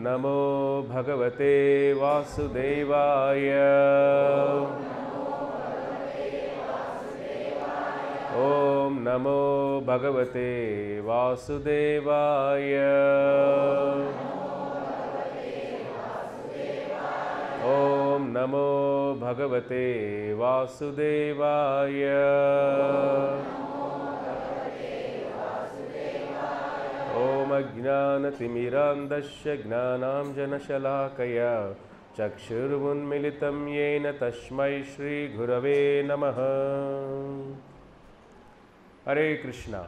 नमो भगवते वासुदेवाय। ॐ नमो भगवते वासुदेवाय। ॐ नमो भगवते वासुदेवाय। ॐ अज्ञानतिमिरान्धस्य ज्ञानाञ्जनशलाकया चक्षुरुन्मिलितं येन तस्मै श्रीगुरवे नमः। हरे कृष्णा।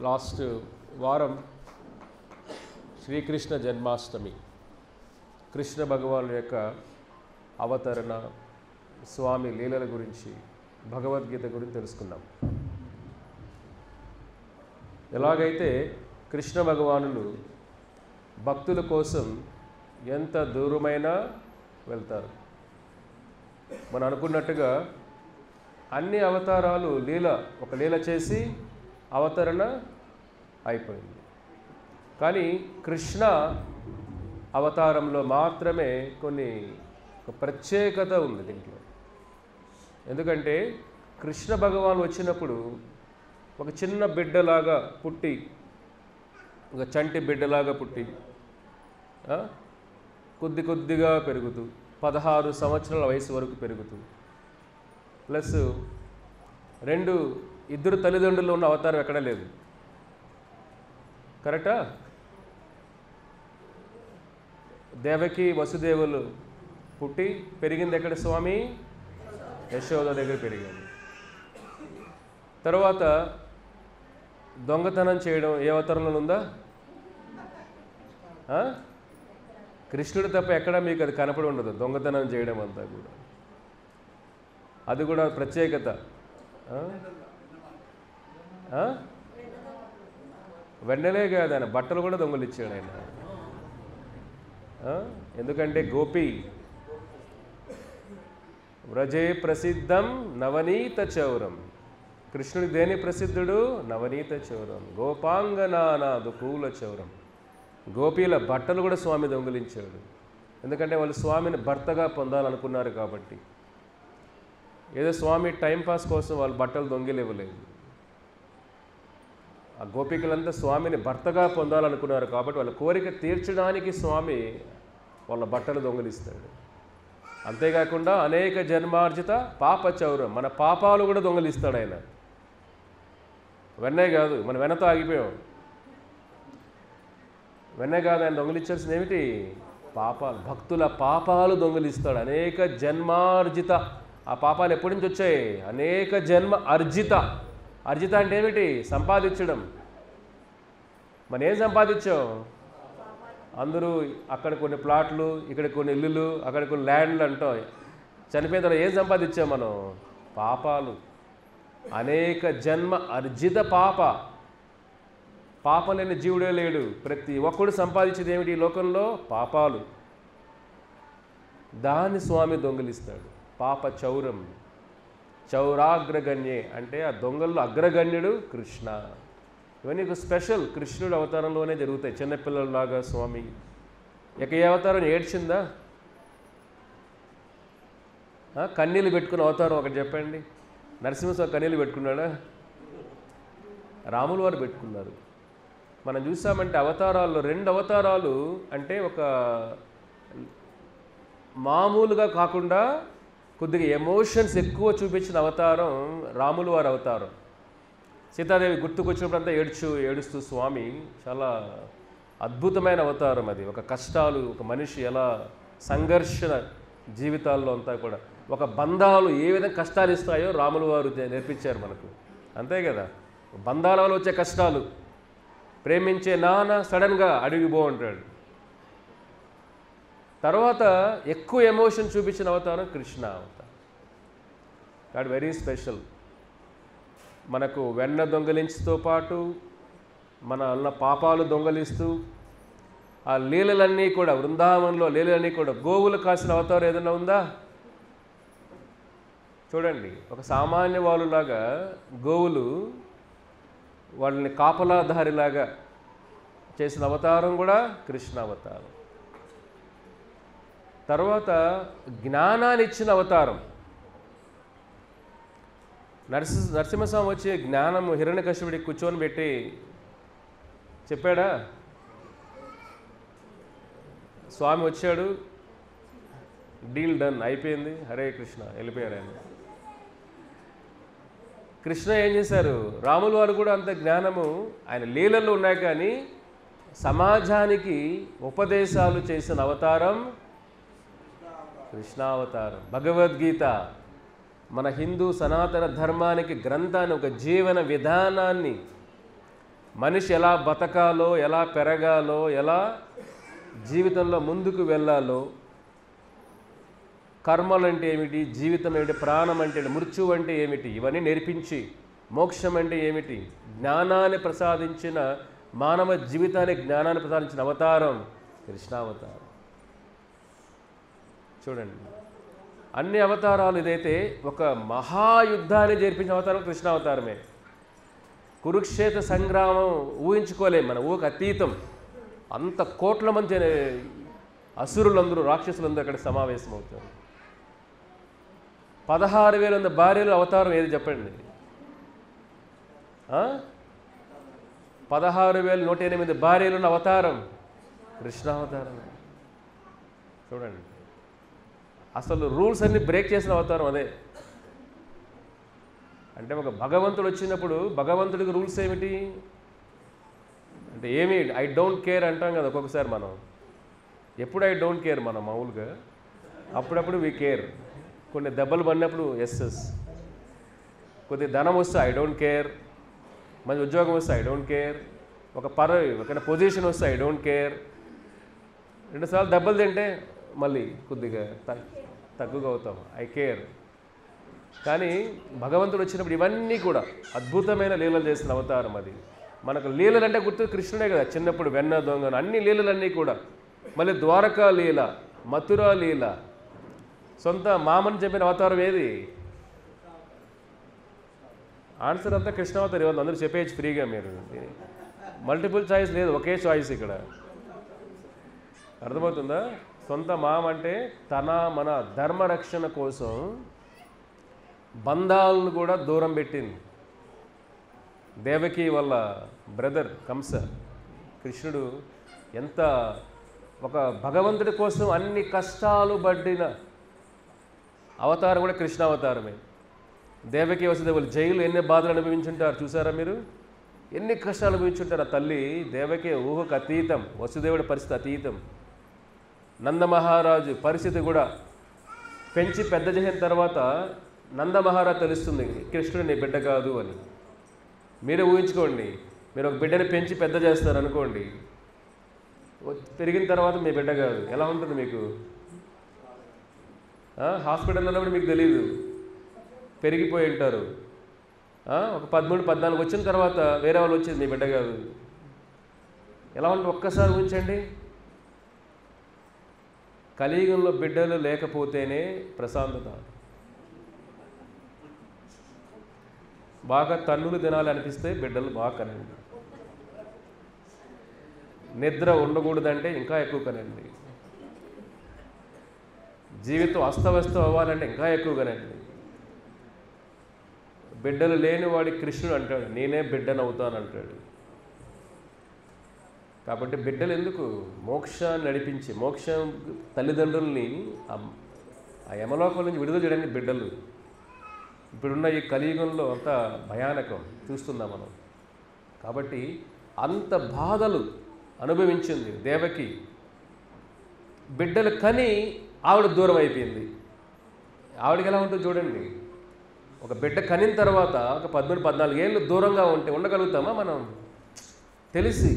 लास्ट वारं శ్రీకృష్ణ జన్మాష్టమి, కృష్ణ భగవాను యొక్క అవతరణ, స్వామి లీలల గురించి, భగవద్గీత గురించి తెలుసుకున్నాం. ఎలాగైతే కృష్ణ భగవానులు భక్తుల కోసం ఎంత దూరమైనా వెళ్తారు. మనం అనుకున్నట్టుగా అన్ని అవతారాలు ఒక లీల చేసి అవతరణ అయిపోయింది. కానీ కృష్ణ అవతారంలో మాత్రమే ఒక ప్రత్యేకత ఉంది దీంట్లో. ఎందుకంటే కృష్ణ భగవాన్ వచ్చినప్పుడు ఒక చిన్న బిడ్డలాగా పుట్టి, ఒక చంటి బిడ్డలాగా పుట్టి కొద్దిగా పెరుగుతూ 16 సంవత్సరాల వయసు వరకు పెరుగుతూ, ప్లస్ ఇద్దరు తల్లిదండ్రులు ఉన్న అవతారం ఎక్కడా లేదు. కరెక్టా? దేవకి వసుదేవులు పుట్టి పెరిగింది ఎక్కడ? స్వామి యశోద దగ్గర పెరిగాడు. తర్వాత దొంగతనం చేయడం ఏ అవతారంలో ఉందా? కృష్ణుడు తప్ప ఎక్కడ మీకు అది కనపడి ఉండదు. దొంగతనం చేయడం అంతా కూడా అది కూడా ప్రత్యేకత. వెన్నెలే కాదు, ఆయన బట్టలు కూడా దొంగలు ఇచ్చాడు ఆయన. ఎందుకంటే గోపి వ్రజే ప్రసిద్ధం నవనీత చౌరం. కృష్ణుడి దేని ప్రసిద్ధుడు? నవనీత చౌరం. గోపాంగనానాదు పూల చౌరం. గోపీల బట్టలు కూడా స్వామి దొంగిలించాడు. ఎందుకంటే వాళ్ళు స్వామిని భర్తగా పొందాలనుకున్నారు కాబట్టి. ఏదో స్వామి టైంపాస్ కోసం వాళ్ళు బట్టలు దొంగిలివ్వలేదు. ఆ గోపికలంతా స్వామిని భర్తగా పొందాలనుకున్నారు కాబట్టి వాళ్ళ కోరిక తీర్చడానికి స్వామి వాళ్ళ బట్టలు దొంగిలిస్తాడు. అంతేకాకుండా అనేక జన్మార్జిత పాప చౌరం, మన పాపాలు కూడా దొంగిలిస్తాడు ఆయన. వెన్నే కాదు, మన వెనతో ఆగిపోయాం. వెన్నే కాదు, ఆయన దొంగిలించాల్సింది ఏమిటి? పాపాలు, భక్తుల పాపాలు దొంగిలిస్తాడు. అనేక జన్మార్జిత, ఆ పాపాలు ఎప్పటి నుంచి వచ్చాయి? అనేక జన్మ అర్జిత. అర్జిత అంటే ఏమిటి? సంపాదించడం. మనం ఏం సంపాదించాం? అందరూ అక్కడ కొన్ని ప్లాట్లు, ఇక్కడ కొన్ని ఇల్లులు, అక్కడ కొన్ని ల్యాండ్లు అంటాం. చనిపోయిన తర్వాత ఏం సంపాదించాం మనం? పాపాలు. అనేక జన్మ అర్జిత పాప లేని జీవుడే లేడు. ప్రతి ఒక్కడు సంపాదించేది ఏమిటి ఈ లోకంలో? పాపాలు. దాన్ని స్వామి దొంగిలిస్తాడు. పాప చౌరం. చౌరాగ్రగణ్యే అంటే ఆ దొంగల్లో అగ్రగణ్యుడు కృష్ణ. ఇవన్నీ ఒక స్పెషల్ కృష్ణుడు అవతారంలోనే జరుగుతాయి. చిన్నపిల్లలలాగా స్వామి ఏ అవతారం ఏడ్చిందా? కన్నీళ్ళు పెట్టుకున్న అవతారం ఒకటి చెప్పండి. నరసింహస్వామి కన్నీళ్ళు పెట్టుకున్నాడా? రాములు వారు పెట్టుకున్నారు. మనం చూసామంటే అవతారాల్లో 2 అవతారాలు అంటే ఒక మామూలుగా కాకుండా కొద్దిగా ఎమోషన్స్ ఎక్కువ చూపించిన అవతారం రాములు వారి అవతారం. సీతాదేవి గుర్తుకొచ్చినప్పుడంతా ఏడుస్తూ స్వామి చాలా అద్భుతమైన అవతారం అది. ఒక కష్టాలు, ఒక మనిషి ఎలా సంఘర్షణ జీవితాల్లో అంతా కూడా ఒక బంధాలు ఏ విధంగా కష్టాలు ఇస్తాయో రాములు వారు నేర్పించారు మనకు. అంతే కదా, బంధాల వల్ల వచ్చే కష్టాలు. ప్రేమించే నాన్న సడన్గా అడిగి అంటాడు. తర్వాత ఎక్కువ ఎమోషన్ చూపించిన అవతారం కృష్ణ అవతారం. కాబట్టి వెరీ స్పెషల్. మనకు వెన్న దొంగలించుతో పాటు మన పాపాలు దొంగలిస్తూ ఆ లీలలన్నీ కూడా, వృందావనంలో లీలలన్నీ కూడా, గోవులు కాసిన అవతారం ఏదైనా ఉందా? చూడండి, ఒక సామాన్య వాళ్ళలాగా గోవులు వాళ్ళని కాపలాధారిలాగా చేసిన అవతారం కూడా కృష్ణ అవతారం. తర్వాత జ్ఞానాన్ని ఇచ్చిన అవతారం. నరసింహస్వామి వచ్చి జ్ఞానము హిరణ్యకశిపుడికి కూర్చొని పెట్టి చెప్పాడా? స్వామి వచ్చాడు, డీల్ డన్, అయిపోయింది, హరే కృష్ణ, వెళ్ళిపోయారు ఆయన. కృష్ణ ఏం చేశారు? రాముల వారు కూడా అంత జ్ఞానము ఆయన లీలల్లో ఉన్నాయి, కానీ సమాజానికి ఉపదేశాలు చేసిన అవతారం కృష్ణావతారం. భగవద్గీత మన హిందూ సనాతన ధర్మానికి గ్రంథాన్ని, ఒక జీవన విధానాన్ని, మనిషి ఎలా బతకాలో, ఎలా పెరగాలో, ఎలా జీవితంలో ముందుకు వెళ్ళాలో, కర్మలు అంటే ఏమిటి, జీవితం ఏమిటి, ప్రాణం అంటే ఏమిటి, మృత్యువు అంటే ఏమిటి, ఇవన్నీ నేర్పించి, మోక్షం అంటే ఏమిటి, జ్ఞానాన్ని ప్రసాదించిన, మానవ జీవితానికి జ్ఞానాన్ని ప్రసాదించిన అవతారం కృష్ణావతారం. చూడండి, అన్ని అవతారాలు ఇదైతే ఒక మహాయుద్ధాన్ని జరిపించిన అవతారం కృష్ణావతారమే. కురుక్షేత్ర సంగ్రామం ఊహించుకోలేం, మన ఊహకు అతీతం. అంత కోట్ల మంది అసురులందరూ, రాక్షసులందరూ అక్కడ సమావేశం అవుతారు. 16,000 భార్యలు అవతారం ఏది చెప్పండి? 16,108 భార్యలు ఉన్న అవతారం కృష్ణావతారం. చూడండి, అసలు రూల్స్ అన్ని బ్రేక్ చేసిన అవతారం అదే. అంటే ఒక భగవంతుడు వచ్చినప్పుడు భగవంతుడికి రూల్స్ ఏమిటి అంటే ఏమి, ఐ డోంట్ కేర్ అంటాం కదా ఒక్కొక్కసారి మనం. ఎప్పుడు ఐ డోంట్ కేర్ మనం మామూలుగా, అప్పుడప్పుడు వీ కేర్. కొన్ని దెబ్బలు పడినప్పుడు ఎస్ఎస్, కొద్ది ధనం వస్తే ఐ డోంట్ కేర్, మంచి ఉద్యోగం వస్తే ఐ డోంట్ కేర్, ఒక పొజిషన్ వస్తే ఐ డోంట్ కేర్. 2 సార్లు దెబ్బలు తింటే మళ్ళీ కొద్దిగా తగ్గుగా అవుతాం, ఐ కేర్. కానీ భగవంతుడు వచ్చినప్పుడు ఇవన్నీ కూడా అద్భుతమైన లీలలు చేసిన అవతారం అది. మనకు లీలలు అంటే గుర్తు కృష్ణుడే కదా, చిన్నప్పుడు వెన్న దొంగను, అన్ని లీలలన్నీ కూడా. మళ్ళీ ద్వారకా లీల, మథురా లీల, సొంత మామని చెప్పిన అవతారం ఏది? ఆన్సర్ అంతా కృష్ణావతారం. ఇవ్వండి, అందరూ చెప్పేయచ్చు ఫ్రీగా. మీరు మల్టిపుల్ చాయిస్ లేదు, ఒకే చాయిస్ ఇక్కడ. అర్థమవుతుందా? సొంత మామ అంటే తన మన ధర్మరక్షణ కోసం బంధాలను కూడా దూరం పెట్టింది. దేవకి వాళ్ళ బ్రదర్ కంస, కృష్ణుడు ఎంత ఒక భగవంతుడి కోసం అన్ని కష్టాలు పడిన అవతారం కూడా కృష్ణావతారమే. దేవకి వసుదేవులు జైలు ఎన్ని బాధలు అనుభవించుంటారు చూసారా మీరు? ఎన్ని కష్టాలు అనుభవించుంటారు. ఆ తల్లి దేవకి ఊహకు అతీతం, వసుదేవుడి పరిస్థితి అతీతం. నందమహారాజు పరిస్థితి కూడా పెంచి పెద్ద చేసిన తర్వాత నందమహారాజు తెలుస్తుంది కృష్ణుడు నీ బిడ్డ కాదు అని. మీరే ఊహించుకోండి, మీరు ఒక బిడ్డని పెంచి పెద్ద చేస్తారు అనుకోండి, పెరిగిన తర్వాత మీ బిడ్డ కాదు, ఎలా ఉంటుంది మీకు? హాస్పిటల్లో ఉన్నప్పుడు మీకు తెలియదు, పెరిగిపోయి ఉంటారు. ఒక 13, 14 వచ్చిన తర్వాత వేరే వాళ్ళు వచ్చేది మీ బిడ్డ కాదు, ఎలా ఉంటుంది ఒక్కసారి ఊహించండి. కలియుగంలో బిడ్డలు లేకపోతేనే ప్రశాంతత. బాగా తన్నులు తినాలి అనిపిస్తే బిడ్డలు బాగా కనండి. నిద్ర ఉండకూడదంటే ఇంకా ఎక్కువ కనండి. జీవితం అస్తవ్యస్తం అవ్వాలంటే ఇంకా ఎక్కువ కనండి. బిడ్డలు లేని వాడి కృష్ణుడు అంటాడు, నేనే బిడ్డను అవుతాను అంటాడు. కాబట్టి బిడ్డలు ఎందుకు? మోక్షాన్ని నడిపించి, మోక్షం తల్లిదండ్రుల్ని ఆ యమలోకం నుంచి విడుదల చేయడానికి బిడ్డలు. ఇప్పుడున్న ఈ కలియుగంలో అంత భయానకం చూస్తున్నాం మనం. కాబట్టి అంత బాధలు అనుభవించింది దేవకి. బిడ్డలు కని ఆవిడ దూరం అయిపోయింది. ఆవిడకి ఎలా ఉంటుందో చూడండి. ఒక బిడ్డ కనిన తర్వాత ఒక 13, 14 ఏళ్ళు దూరంగా ఉండగలుగుతామా మనం? తెలిసి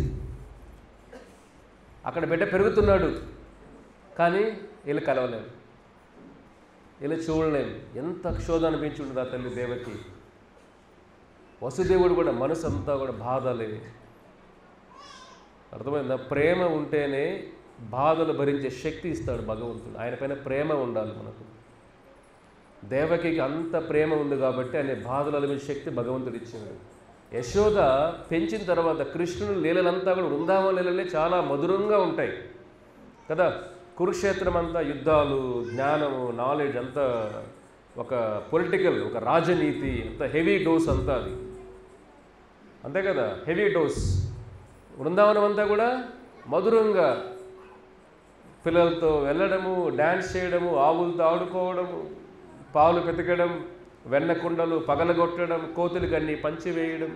అక్కడ బిడ్డ పెరుగుతున్నాడు, కానీ వీళ్ళు కలవలేము, వీళ్ళు చూడలేము. ఎంత క్షోధ అనిపించి ఉంటుంది ఆ తల్లి దేవకి. వసుదేవుడు కూడా మనసు అంతా కూడా బాధలే. అర్థమైందా? ప్రేమ ఉంటేనే బాధలు భరించే శక్తి ఇస్తాడు భగవంతుడు. ఆయన పైన ప్రేమ ఉండాలి మనకు. దేవకికి అంత ప్రేమ ఉంది కాబట్టి ఆయన బాధలు అనిపించే శక్తి భగవంతుడు ఇచ్చాడు. యశోద పెంచిన తర్వాత కృష్ణుని లీలలంతా కూడా బృందావన లీలలే చాలా మధురంగా ఉంటాయి కదా. కురుక్షేత్రం అంతా యుద్ధాలు, జ్ఞానము, నాలెడ్జ్ అంతా ఒక పొలిటికల్, ఒక రాజనీతి, అంత హెవీ డోస్ అంతా అది, అంతే కదా, హెవీ డోస్. బృందావనం అంతా కూడా మధురంగా పిల్లలతో వెళ్ళడము, డ్యాన్స్ చేయడము, ఆవులతో ఆడుకోవడము, పాలు పెతకడం, వెన్న కుండలు పగలగొట్టడం, కోతులకి అన్నీ పంచివేయడం,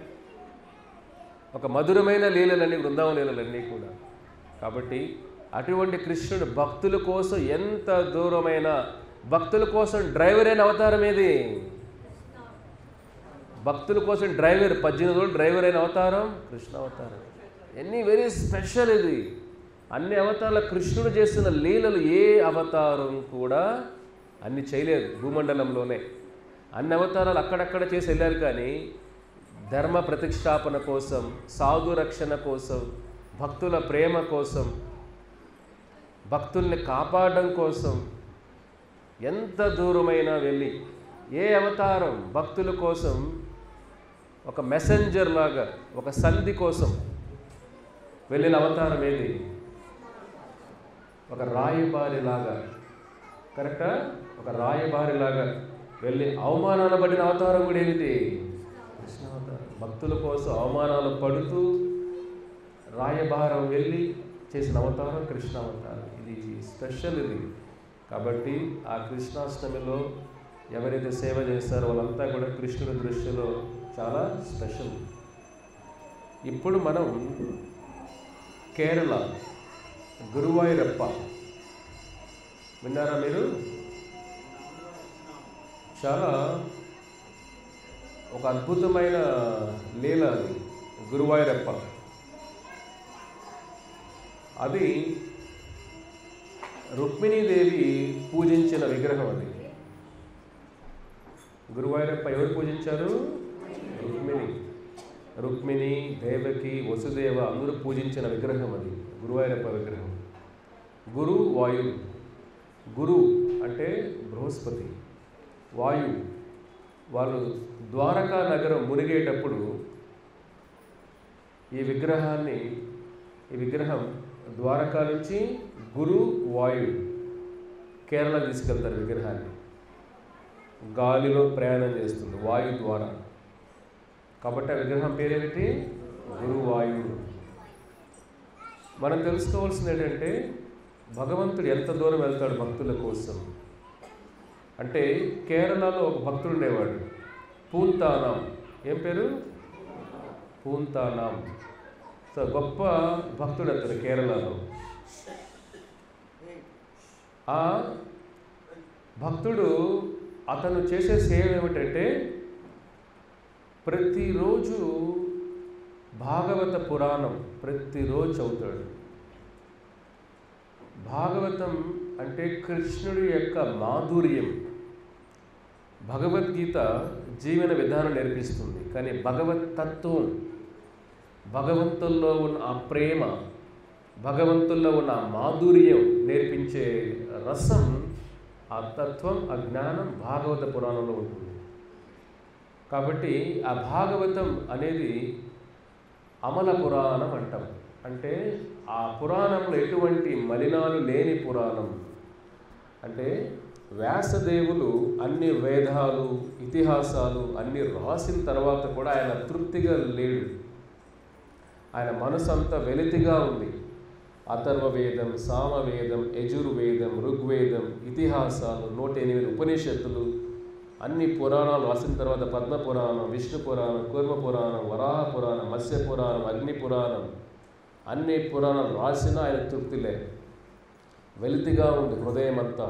ఒక మధురమైన లీలలన్నీ బృందావన లీలలన్నీ కూడా. కాబట్టి అటువంటి కృష్ణుడు భక్తుల కోసం ఎంత దూరమైన, భక్తుల కోసం డ్రైవర్ అయిన అవతారం ఏది? భక్తుల కోసం డ్రైవర్, 18 రోజులు డ్రైవర్ అయిన అవతారం కృష్ణ అవతారం. ఎన్ని వెరీ స్పెషల్ ఇది. అన్ని అవతారాల కృష్ణుడు చేస్తున్న లీలలు ఏ అవతారం కూడా అన్ని చేయలేదు. భూమండలంలోనే అన్ని అవతారాలు అక్కడక్కడ చేసి వెళ్ళారు. కానీ ధర్మ ప్రతిష్టాపన కోసం, సాధు రక్షణ కోసం, భక్తుల ప్రేమ కోసం, భక్తుల్ని కాపాడడం కోసం ఎంత దూరమైనా వెళ్ళి, ఏ అవతారం భక్తుల కోసం ఒక మెసెంజర్ లాగా, ఒక సంధి కోసం వెళ్ళిన అవతారం ఏది? ఒక రాయబారిలాగా, కరెక్టా? ఒక రాయబారిలాగా వెళ్ళి అవమానాలు పడిన అవతారం కూడా ఏమిటి? కృష్ణ అవతారం. భక్తుల కోసం అవమానాలు పడుతూ రాయబారం వెళ్ళి చేసిన అవతారం కృష్ణ అవతారం. ఇది స్పెషల్ ఇది. కాబట్టి ఆ కృష్ణాష్టమిలో ఎవరైతే సేవ చేస్తారో వాళ్ళంతా కూడా కృష్ణుడి దృష్టిలో చాలా స్పెషల్. ఇప్పుడు మనం కేరళ గురువాయూరప్ప విన్నారా మీరు? చాలా ఒక అద్భుతమైన లీల అది గురువాయూరప్ప. అది రుక్మిణీదేవి పూజించిన విగ్రహం. అది గురువాయూరప్ప ఎవరు పూజించారు? రుక్మిణి, దేవకి, వసుదేవ అందరూ పూజించిన విగ్రహం అది గురువాయూరప్ప విగ్రహం. గురు వాయు, గురు అంటే బృహస్పతి, వాయు. వాళ్ళు ద్వారకా నగరం మునిగేటప్పుడు ఈ విగ్రహం ద్వారకా నుంచి గురు వాయు కేరళ తీసుకెళ్తారు. విగ్రహాన్ని గాలిలో ప్రయాణం చేస్తుంది వాయు ద్వారా. కాబట్టి ఆ విగ్రహం పేరేమిటి? గురువాయుడు. మనం తెలుసుకోవాల్సింది ఏంటంటే భగవంతుడు ఎంత దూరం వెళ్తాడు భక్తుల కోసం అంటే, కేరళలో ఒక భక్తుడు ఉండేవాడు, పూంతానాం. ఏం పేరు? పూంతానాం. సో గొప్ప భక్తుడు అతను కేరళలో. ఆ భక్తుడు అతను చేసే సేవ ఏమిటంటే ప్రతిరోజు భాగవత పురాణం ప్రతిరోజు చదువుతాడు. భాగవతం అంటే కృష్ణుడి యొక్క మాధుర్యం. భగవద్గీత జీవన విధానం నేర్పిస్తుంది, కానీ భగవత్ తత్వం, భగవంతుల్లో ఉన్న ఆ ప్రేమ, భగవంతుల్లో ఉన్న ఆ మాధుర్యం నేర్పించే రసం, ఆ తత్వం, ఆ జ్ఞానం భాగవత పురాణంలో ఉంటుంది. కాబట్టి ఆ భాగవతం అనేది అమల పురాణం అంటాం. అంటే ఆ పురాణంలో ఎటువంటి మలినాలు లేని పురాణం. అంటే వ్యాసదేవులు అన్ని వేదాలు, ఇతిహాసాలు అన్నీ రాసిన తర్వాత కూడా ఆయన తృప్తిగా లేడు. ఆయన మనసు అంతా వెలితిగా ఉంది. అథర్వవేదం, సామవేదం, యజుర్వేదం, ఋగ్వేదం, ఇతిహాసాలు, 108 ఉపనిషత్తులు, అన్ని పురాణాలు రాసిన తర్వాత పద్మ పురాణం, విష్ణు పురాణం, కూర్మ పురాణం, వరాహ పురాణం, మత్స్య పురాణం, అగ్ని పురాణం, అన్ని పురాణాలు రాసినా ఆయన తృప్తి లేదు. వెలితిగా ఉంది హృదయం అంతా.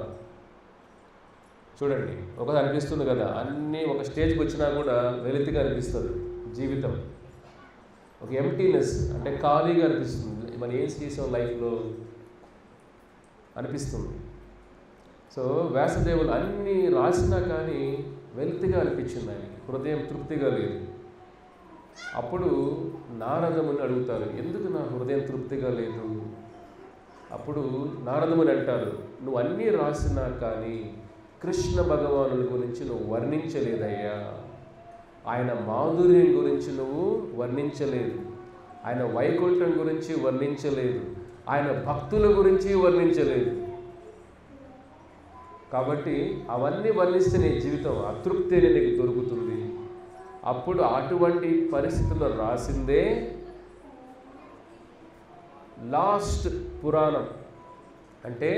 చూడండి, ఒకటి అనిపిస్తుంది కదా, అన్నీ ఒక స్టేజ్కి వచ్చినా కూడా వెలితిగా అనిపిస్తుంది జీవితం. ఒక ఎంప్టీనెస్ అంటే ఖాళీగా అనిపిస్తుంది. మనం ఏం చేసాం లైఫ్లో అనిపిస్తుంది. సో వ్యాసదేవులు అన్నీ రాసినా కానీ వెలితిగా అనిపించింది ఆయనకి, హృదయం తృప్తిగా లేదు. అప్పుడు నారదముని అడుగుతారు, ఎందుకు నా హృదయం తృప్తిగా లేదు? అప్పుడు నారదముని అంటారు, నువ్వు అన్నీ రాసినా కానీ కృష్ణ భగవానుడి గురించి నువ్వు వర్ణించలేదయ్యా. ఆయన మాధుర్యం గురించి నువ్వు వర్ణించలేదు, ఆయన వైకుంఠం గురించి వర్ణించలేదు, ఆయన భక్తుల గురించి వర్ణించలేదు. కాబట్టి అవన్నీ వర్ణిస్తే నీ జీవితం అతృప్తి అని నీకు దొరుకుతుంది. అప్పుడు అటువంటి పరిస్థితుల్లో రాసిందే లాస్ట్ పురాణం. అంటే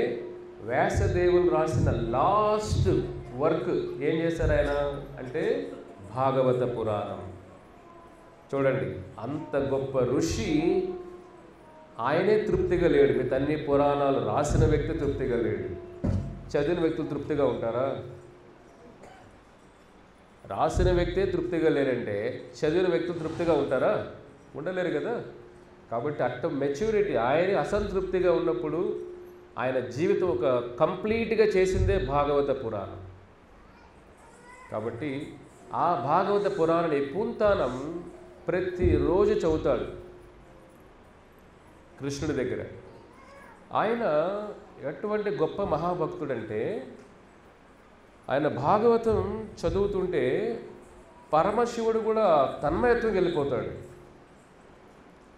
వ్యాసదేవులు రాసిన లాస్ట్ వర్క్ ఏం చేశారు ఆయన అంటే భాగవత పురాణం. చూడండి, అంత గొప్ప ఋషి ఆయనే తృప్తిగా లేడు. మిగతా అన్ని పురాణాలు రాసిన వ్యక్తి తృప్తిగా లేడు. చదివిన వ్యక్తులు తృప్తిగా ఉంటారా? రాసిన వ్యక్తే తృప్తిగా లేరంటే చదివిన వ్యక్తులు తృప్తిగా ఉంటారా? ఉండలేరు కదా. కాబట్టి అట్ట మెచ్యూరిటీ, ఆయన అసంతృప్తిగా ఉన్నప్పుడు ఆయన జీవితం ఒక కంప్లీట్గా చేసిందే భాగవత పురాణం. కాబట్టి ఆ భాగవత పురాణాన్ని పూంతానం ప్రతిరోజు చదువుతాడు కృష్ణుడి దగ్గర. ఆయన ఎటువంటి గొప్ప మహాభక్తుడంటే ఆయన భాగవతం చదువుతుంటే పరమశివుడు కూడా తన్మయత్వం వెళ్ళిపోతాడు.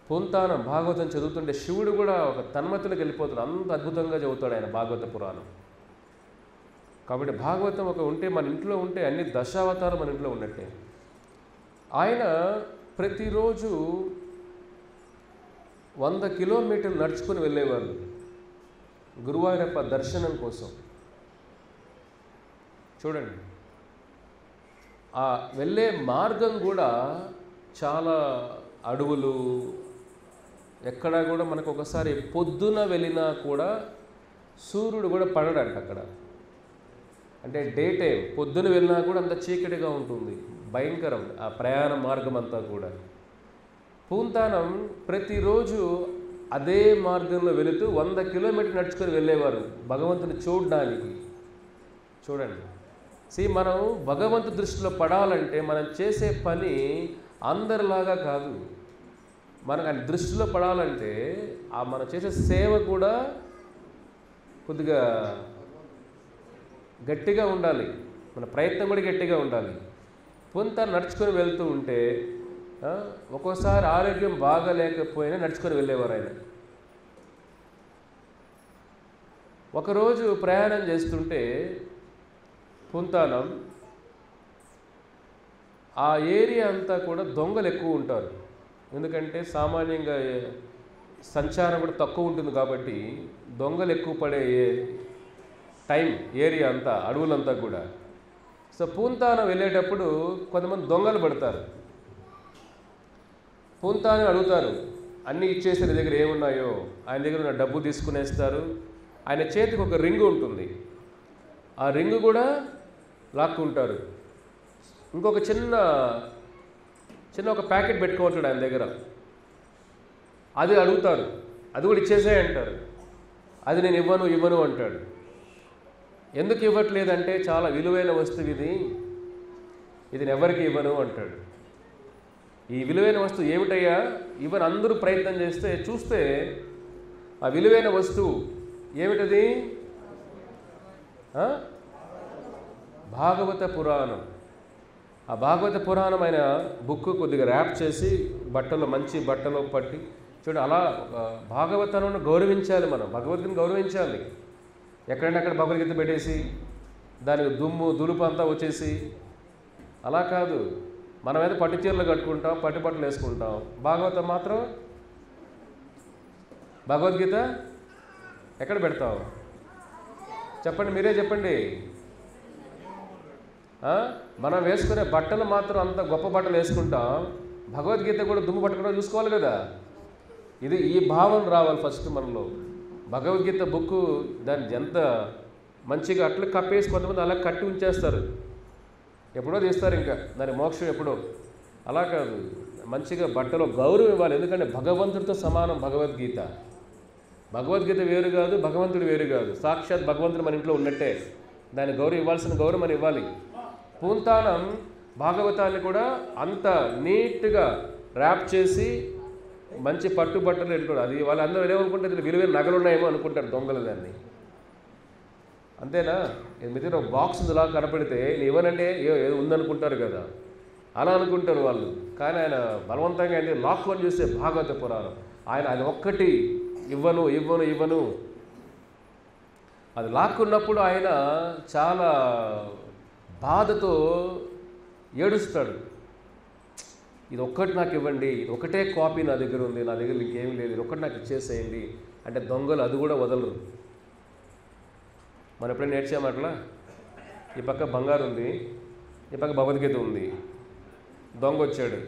పూంతానం భాగవతం చదువుతుంటే శివుడు కూడా ఒక తన్మయత్తులకు వెళ్ళిపోతాడు. అంత అద్భుతంగా చదువుతాడు ఆయన భాగవత పురాణం. కాబట్టి భాగవతం ఒక ఉంటే మన ఇంట్లో ఉంటే అన్ని దశావతారం మన ఇంట్లో ఉన్నట్టే. ఆయన ప్రతిరోజు 100 కిలోమీటర్లు నడుచుకొని వెళ్ళేవాళ్ళు గురువాయూరప్ప దర్శనం కోసం. చూడండి, ఆ వెళ్ళే మార్గం కూడా చాలా అడవులు, ఎక్కడా కూడా మనకు ఒకసారి పొద్దున వెళ్ళినా కూడా సూర్యుడు కూడా పడడంట అక్కడ. అంటే డే టైం పొద్దున వెళ్ళినా కూడా అంత చీకటిగా ఉంటుంది, భయంకరం ఆ ప్రయాణ మార్గం అంతా కూడా. పూంతానం ప్రతిరోజు అదే మార్గంలో వెళుతూ 100 కిలోమీటర్లు నడుచుకొని వెళ్ళేవారు భగవంతుని చూడడానికి. చూడండి, మనం భగవంతు దృష్టిలో పడాలంటే మనం చేసే పని అందరిలాగా కాదు. మనకు ఆయన దృష్టిలో పడాలంటే మనం చేసే సేవ కూడా కొద్దిగా గట్టిగా ఉండాలి, మన ప్రయత్నం కూడా గట్టిగా ఉండాలి. కొంత నడుచుకొని వెళ్తూ ఉంటే ఒక్కోసారి ఆరోగ్యం బాగా లేకపోయినా నడుచుకొని వెళ్ళేవారు ఆయన. ఒకరోజు ప్రయాణం చేస్తుంటే పూంతానం ఆ ఏరియా అంతా కూడా దొంగలు ఎక్కువ ఉంటారు. ఎందుకంటే సామాన్యంగా సంచారం కూడా తక్కువ ఉంటుంది కాబట్టి దొంగలు ఎక్కువ పడే టైం ఏరియా అంతా, అడవులంతా కూడా. సో పూంతానం వెళ్ళేటప్పుడు కొంతమంది దొంగలు పడతారు. పూంతానం అడుగుతారు, అన్నీ ఇచ్చేసి నీ దగ్గర ఏమున్నాయో. ఆయన దగ్గర ఉన్న డబ్బు తీసుకునేస్తారు. ఆయన చేతికి ఒక రింగు ఉంటుంది, ఆ రింగు కూడా లాక్కుంటారు. ఇంకొక చిన్న ఒక ప్యాకెట్ పెట్టుకుంటాడు ఆయన దగ్గర, అది అడుగుతారు, అది కూడా ఇచ్చేసే అంటారు. అది నేను ఇవ్వను అంటాడు. ఎందుకు ఇవ్వట్లేదంటే చాలా విలువైన వస్తువు ఇది నేను ఎవరికి ఇవ్వను అంటాడు. ఈ విలువైన వస్తువు ఏమిటయ్యా ఇవ్వని అందరూ ప్రయత్నం చేస్తే చూస్తే ఆ విలువైన వస్తువు ఏమిటది? భాగవత పురాణం. ఆ భాగవత పురాణం ఆయన బుక్ కొద్దిగా ర్యాప్ చేసి మంచి బట్టలో పట్టి చూడండి. అలా భాగవతాన్ని గౌరవించాలి, మనం భగవద్గీతను గౌరవించాలి. ఎక్కడైనా అక్కడ భగవద్గీత పెట్టేసి దానికి దులుపు అంతా వచ్చేసి అలా కాదు. మనం అయితే పట్టు చీరలు కట్టుకుంటాం, పట్టు బట్టలు వేసుకుంటాం. భాగవతం మాత్రం, భగవద్గీత ఎక్కడ పెడతాం చెప్పండి, మీరే చెప్పండి. మనం వేసుకునే బట్టలు మాత్రం అంత గొప్ప బట్టలు వేసుకుంటాం, భగవద్గీత కూడా దుమ్ము పట్టుకోవడం చూసుకోవాలి కదా. ఈ భావన రావాలి ఫస్ట్ మనలో. భగవద్గీత బుక్ దాన్ని ఎంత మంచిగా అట్లా కప్పేసి కొంతమంది అలా కట్టి ఉంచేస్తారు, ఎప్పుడో తీస్తారు, ఇంకా దాని మోక్షం ఎప్పుడో. అలా కాదు, మంచిగా బట్టలో గౌరవం ఇవ్వాలి. ఎందుకంటే భగవంతుడితో సమానం భగవద్గీత. భగవద్గీత వేరు కాదు, భగవంతుడు వేరు కాదు. సాక్షాత్ భగవంతుడు మన ఇంట్లో ఉన్నట్టే. దాన్ని ఇవ్వాల్సిన గౌరవం మనం ఇవ్వాలి. పూంతానం భాగవతాన్ని కూడా అంత నీట్గా ర్యాప్ చేసి మంచి పట్టుబట్టలు పెట్టుకోడు. అది వాళ్ళందరూ ఏమనుకుంటారు, విలువైన నగలు ఉన్నాయేమో అనుకుంటారు దొంగలు. దాన్ని అంతేనా? మీ దగ్గర ఒక బాక్స్ ఉందిలా కనపడితే నేను ఇవ్వనంటే ఏదో ఉందనుకుంటారు కదా. అలా అనుకుంటారు వాళ్ళు. కానీ ఆయన బలవంతంగా ఆయన లాక్కొని చూస్తే భాగవత పురాణం ఆయన అది ఒక్కటి ఇవ్వను ఇవ్వను ఇవ్వను అది లాక్కున్నప్పుడు ఆయన చాలా బాధతో ఏడుస్తాడు. ఇది ఒక్కటి నాకు ఇవ్వండి, ఇది ఒకటే కాపీ నా దగ్గర ఉంది, నా దగ్గర ఇంకేమీ లేదు, ఇది ఒక్కటి నాకు ఇచ్చేసేయండి అంటే దొంగలు అది కూడా వదలరు. మనం ఎప్పుడైనా నేర్చాము అట్లా? ఈ పక్క బంగారు ఉంది, ఈ పక్క భగవద్గీత ఉంది, దొంగ వచ్చాడు.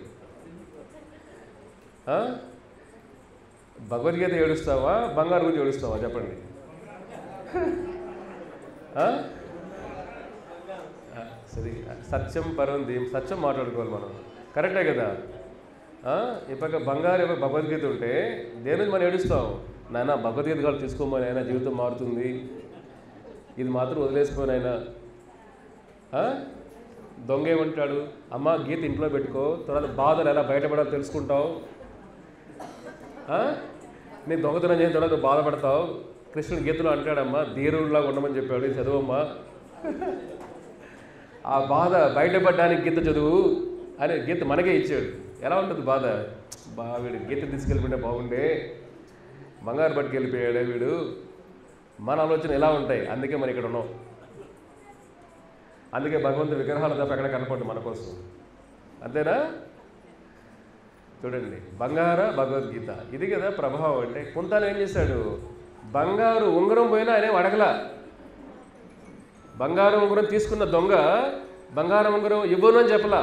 భగవద్గీత ఏడుస్తావా, బంగారు గురించి ఏడుస్తావా చెప్పండి? సరే, సత్యం పరం సత్యం మాట్లాడుకోవాలి మనం, కరెక్టే కదా? ఈ పక్క బంగారు ఏమో భగవద్గీత ఉంటే దేని నుంచి మనం ఏడుస్తాం? నాయన భగవద్గీత కాదు తీసుకోమని, అయినా జీవితం మారుతుంది, ఇది మాత్రం వదిలేసుకోని అయినా. దొంగ ఏమంటాడు? అమ్మ గీత ఇంట్లో పెట్టుకో, తర్వాత బాధలు ఎలా బయటపడాలో తెలుసుకుంటావు, నీ దొంగతనం చేసిన తర్వాత బాధపడతావు. కృష్ణుడు గీతలో అంటాడమ్మా ధీరుడిలాగా ఉండమని చెప్పాడు, చదువమ్మా, ఆ బాధ బయటపడడానికి గీత చదువు అని గీత మనకే ఇచ్చాడు. ఎలా ఉంటుంది బాధ? వీడు గీత తీసుకెళ్ళిపోతే బాగుండే, బంగారు పట్టుకు వెళ్ళిపోయాడే వీడు, మన ఆలోచన ఎలా ఉంటాయి. అందుకే మనం ఇక్కడ ఉన్నాం. అందుకే భగవంతుడి విగ్రహాలు తప్ప ఎక్కడ కనపడ్డు మన కోసం, అంతేనా? చూడండి, భగవద్గీత ఇది కదా ప్రభావం అంటే. కుంతాను ఏం చేశాడు? బంగారు ఉంగరం పోయినా ఆయన అడగలా. బంగారం ఉంగరం తీసుకున్న దొంగ బంగారం ఉంగరం ఇవ్వను అని చెప్పలా,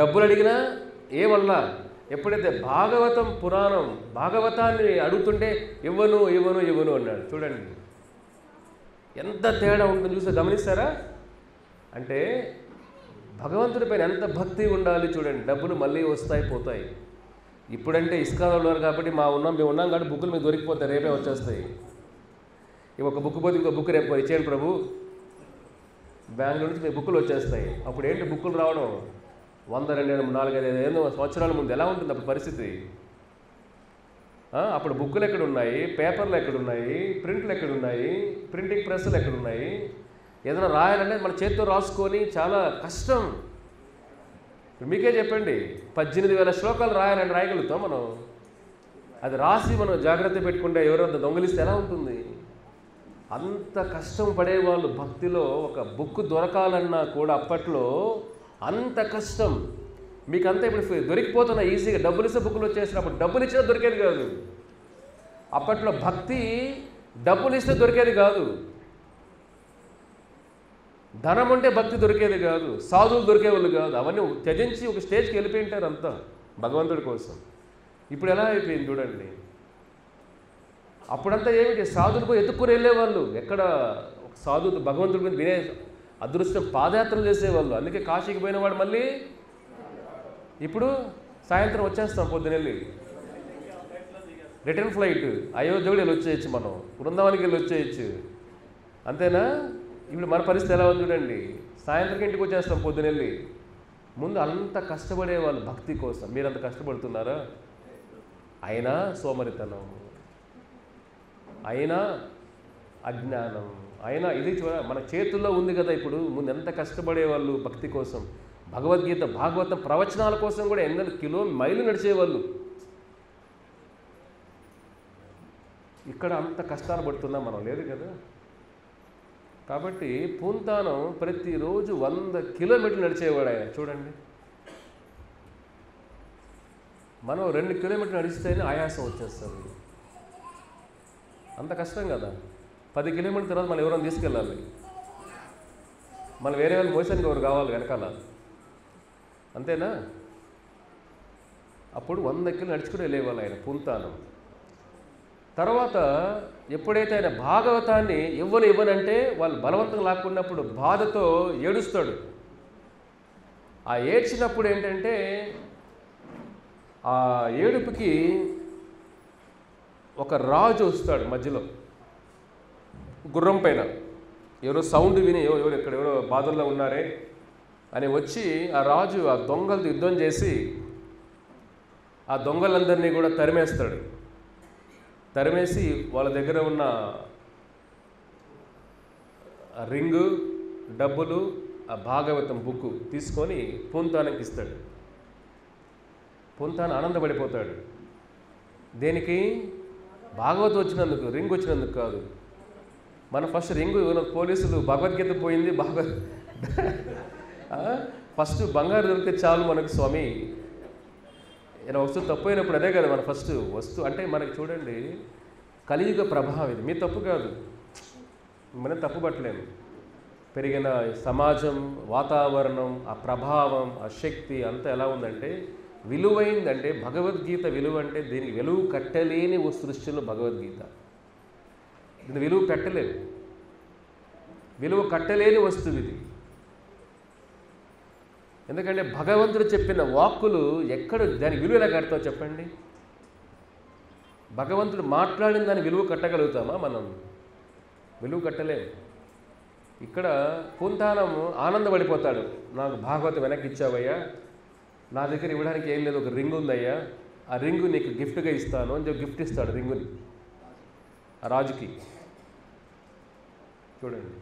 డబ్బులు అడిగినా ఏమల్లా. ఎప్పుడైతే భాగవతం పురాణం భాగవతాన్ని అడుగుతుంటే ఇవ్వను ఇవ్వను ఇవ్వను అన్నాడు. చూడండి ఎంత తేడా ఉంటుంది, చూస్తే గమనిస్తారా? అంటే భగవంతుడి పైన ఎంత భక్తి ఉండాలి చూడండి. డబ్బులు మళ్ళీ వస్తాయి పోతాయి. ఇప్పుడంటే ఇస్కాన్లో ఉన్నారు కాబట్టి మేము ఉన్నాం కాబట్టి బుక్కులు మీకు దొరికిపోతాయి, రేపే వచ్చేస్తాయి. ఒక బుక్ పోతే ఇంకో బుక్ రేపు ఇచ్చేయండి ప్రభు, బెంగళూరు నుంచి మీకు బుక్కులు వచ్చేస్తాయి. అప్పుడు ఏంటి బుక్కులు రావడం? 100, 200, 400, 500 సంవత్సరాల ముందు ఎలా ఉంటుంది అప్పుడు పరిస్థితి? అప్పుడు బుక్కులు ఎక్కడున్నాయి, పేపర్లు ఎక్కడున్నాయి, ప్రింట్లు ఎక్కడున్నాయి, ప్రింటింగ్ ప్రెస్సులు ఎక్కడున్నాయి? ఏదైనా రాయాలంటే మన చేతితో రాసుకొని చాలా కష్టం. మీకే చెప్పండి, 18,000 శ్లోకాలు రాయాలని రాయగలుగుతాం మనం? అది రాసి మనం జాగ్రత్త పెట్టుకుంటే ఎవరంత దొంగలిస్తే ఎలా ఉంటుంది? అంత కష్టం పడేవాళ్ళు భక్తిలో. ఒక బుక్ దొరకాలన్నా కూడా అప్పట్లో అంత కష్టం. మీకు అంతా ఇప్పుడు దొరికిపోతున్నా ఈజీగా, డబ్బులు ఇస్తే బుక్కులు వచ్చేసినప్పుడు డబ్బులు ఇచ్చినా దొరికేది కాదు. అప్పట్లో భక్తి డబ్బులు ఇస్తే దొరికేది కాదు, ధనం ఉంటే భక్తి దొరికేది కాదు, సాధువులు దొరికేవాళ్ళు కాదు. అవన్నీ త్యజించి ఒక స్టేజ్కి వెళ్ళిపోయి ఉంటారు అంతా భగవంతుడి కోసం. ఇప్పుడు ఎలా అయిపోయింది చూడండి. అప్పుడంతా ఏమిటి, సాధువులు పోయి ఎత్తుక్కుని వెళ్ళేవాళ్ళు. ఎక్కడ ఒక సాధువు భగవంతుడి మీద వినే అదృష్టం పాదయాత్రలు చేసేవాళ్ళు. అందుకే కాశీకి పోయినవాడు మళ్ళీ ఇప్పుడు సాయంత్రం వచ్చేస్తాం, పొద్దునెళ్ళి రిటర్న్ ఫ్లైట్ అయోధ్య వెళ్ళి వచ్చేయచ్చు, మనం బృందావనికి వెళ్ళి వచ్చేయచ్చు, అంతేనా? ఇప్పుడు మన పరిస్థితి ఎలా ఉంది చూడండి. సాయంత్రం ఇంటికి వచ్చేస్తాం పొద్దునెళ్ళి. ముందు అంత కష్టపడేవాళ్ళు భక్తి కోసం. మీరు అంత కష్టపడుతున్నారా? అయినా సోమరితనం, అయినా అజ్ఞానం, అయినా ఇది మన చేతుల్లో ఉంది కదా. ఇప్పుడు ముందు ఎంత కష్టపడేవాళ్ళు భక్తి కోసం. భగవద్గీత భాగవతం ప్రవచనాల కోసం కూడా ఎన్నో మైలు నడిచేవాళ్ళు. ఇక్కడ అంత కష్టాలు పడుతున్నాం మనం, లేదు కదా. కాబట్టి పూంతానం ప్రతిరోజు 100 కిలోమీటర్లు నడిచేవాడు ఆయన. చూడండి, మనం 2 కిలోమీటర్లు నడిస్తేనే ఆయాసం వచ్చేస్తుంది. అంత కష్టం కదా. 10 కిలోమీటర్ల తర్వాత మనం ఎవరైనా తీసుకెళ్ళాలి, మనం వేరే వాళ్ళు మోసానికి ఎవరు కావాలి వెనకాల, అంతేనా? అప్పుడు 100 కిలో నడుచుకుని వెళ్ళేవాళ్ళు ఆయన పూంతానం. తర్వాత ఎప్పుడైతే ఆయన భాగవతాన్ని ఇవ్వనంటే వాళ్ళు బలవంతంగా లాక్కున్నప్పుడు బాధతో ఏడుస్తాడు. ఆ ఏడ్చినప్పుడు ఏంటంటే ఆ ఏడుపుకి ఒక రాజు వస్తాడు మధ్యలో గుర్రం పైన. ఎవరో సౌండ్ విని ఎవరో బాధల్లో ఉన్నారే అని వచ్చి ఆ రాజు ఆ దొంగలతో యుద్ధం చేసి ఆ దొంగలందరినీ కూడా తరిమేసి వాళ్ళ దగ్గర ఉన్న రింగు, డబ్బులు, ఆ భాగవతం బుక్ తీసుకొని పూంతానంకి ఇస్తాడు. పూంతాన ఆనందపడిపోతాడు. దేనికి? భాగవతం వచ్చినందుకు, రింగ్ వచ్చినందుకు కాదు. మన ఫస్ట్ రింగు పోలీసులు భగవద్గీత పోయింది, ఫస్ట్ బంగారు దొరికితే చాలు మనకు స్వామి. ఇలా వస్తువు తప్పు అయినప్పుడు అదే కదా మన ఫస్ట్ వస్తువు. అంటే మనకి చూడండి, కలియుగ ప్రభావం ఇది. మీ తప్పు కాదు, మనం తప్పు పట్టలేము. పెరిగిన సమాజం, వాతావరణం, ఆ ప్రభావం, ఆ శక్తి అంతా ఎలా ఉందంటే విలువైందంటే భగవద్గీత విలువ అంటే దీనికి విలువ కట్టలేని ఓ సృష్టిలో భగవద్గీత. దీని విలువ పెట్టలేదు, విలువ కట్టలేని వస్తువు ఇది. ఎందుకంటే భగవంతుడు చెప్పిన వాక్కులు ఎక్కడ దాని విలువ ఎలా కడతావు చెప్పండి? భగవంతుడు మాట్లాడిన దాని విలువ కట్టగలుగుతామా మనం? విలువ కట్టలేము. ఇక్కడ పూంతానం ఆనందపడిపోతాడు. నాకు భాగవతం వెనక్కి ఇచ్చావయ్యా, నా దగ్గర ఇవ్వడానికి ఏం లేదు, ఒక రింగ్ ఉందయ్యా, ఆ రింగు నీకు గిఫ్ట్గా ఇస్తాను అని చెప్పి గిఫ్ట్ ఇస్తాడు రింగుని ఆ రాజుకి. చూడండి,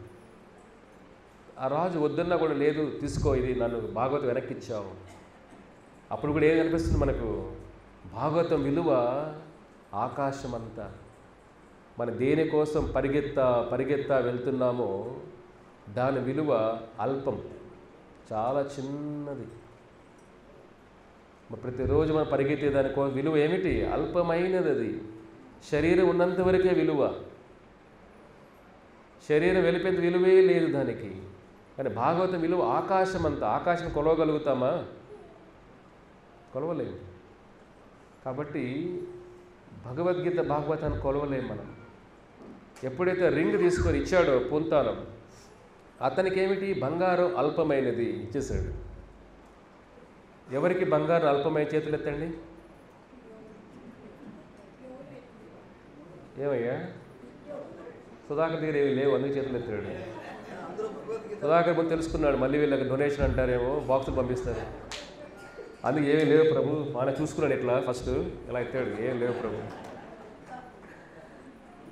ఆ రాజు వద్దన్నా కూడా లేదు, తీసుకో, ఇది నన్ను భాగవతం వెనక్కి ఇచ్చావు. అప్పుడు కూడా ఏం అనిపిస్తుంది మనకు? భాగవతం విలువ ఆకాశం అంతా. మన దేనికోసం పరిగెత్తా వెళ్తున్నామో దాని విలువ అల్పం, చాలా చిన్నది. ప్రతిరోజు మనం పరిగెత్తే దానికోసం విలువ ఏమిటి? అల్పమైనది. అది శరీరం ఉన్నంత వరకే విలువ, శరీరం వెళ్ళిపోయిన విలువే లేదు దానికి. కానీ భాగవతం విలువ ఆకాశం అంతా. ఆకాశం కొలవగలుగుతామా? కొలవలేము. కాబట్టి భగవద్గీత భాగవతాన్ని కొలవలేము మనం. ఎప్పుడైతే రింగ్ తీసుకొని ఇచ్చాడో పూంతానం, అతనికి ఏమిటి? బంగారం అల్పమైనది ఇచ్చేసాడు. ఎవరికి బంగారం అల్పమైన? చేతులు ఎత్తండి. ఏమయ్యా? సుధాకర్ దగ్గర ఏమి లేవు, అందుకు చేతులు ఎత్తాడు. సుధాకర్ ముందు తెలుసుకున్నాడు, మళ్ళీ వీళ్ళకి డొనేషన్ అంటారేమో, బాక్సులు పంపిస్తారు, అందుకు ఏమీ లేవు ప్రభు. మన చూసుకున్నాడు ఇట్లా ఫస్ట్, ఇలా ఎత్తాడు, ఏం లేవు ప్రభు.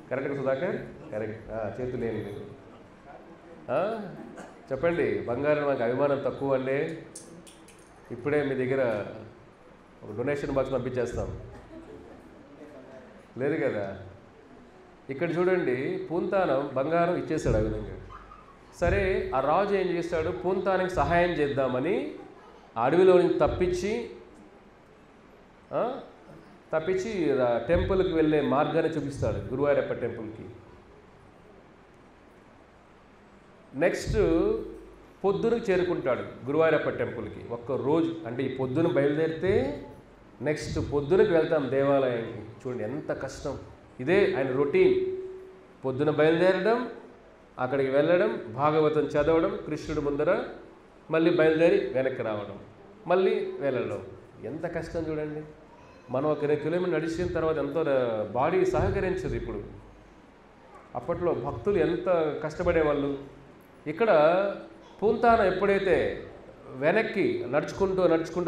కరెక్ట్గా సుధాకర్? కరెక్ట్. చేతులు ఏమి లేవు. చెప్పండి, బంగారం మాకు అభిమానం తక్కువ అండి, ఇప్పుడే మీ దగ్గర ఒక డొనేషన్ బాక్స్ పంపించేస్తాం. లేదు కదా. ఇక్కడ చూడండి, పూంతానం బంగారం ఇచ్చేసాడు ఆ విధంగా. సరే, ఆ రాజు ఏం చేస్తాడు? పూంతానికి సహాయం చేద్దామని అడవిలో నుంచి తప్పించి టెంపుల్కి వెళ్ళే మార్గాన్ని చూపిస్తాడు, గురువాయూరప్ప టెంపుల్కి. నెక్స్ట్ పొద్దునకు చేరుకుంటాడు గురువాయూరప్ప టెంపుల్కి. ఒక్క రోజు అంటే ఈ పొద్దున బయలుదేరితే నెక్స్ట్ పొద్దునకి వెళ్తాం దేవాలయానికి. చూడండి ఎంత కష్టం. ఇదే ఆయన రొటీన్. పొద్దున బయలుదేరడం, అక్కడికి వెళ్ళడం, భాగవతం చదవడం, కృష్ణుడి ముందర మళ్ళీ బయలుదేరి వెనక్కి రావడం, మళ్ళీ వెళ్ళడం. ఎంత కష్టం చూడండి. మనం ఒక 2 కిలోమీటర్లు నడిచిన తర్వాత ఎంతో బాడీ సహకరించదు. ఇప్పుడు అప్పట్లో భక్తులు ఎంత కష్టపడేవాళ్ళు. ఇక్కడ పూంతానం ఎప్పుడైతే వెనక్కి నడుచుకుంటూ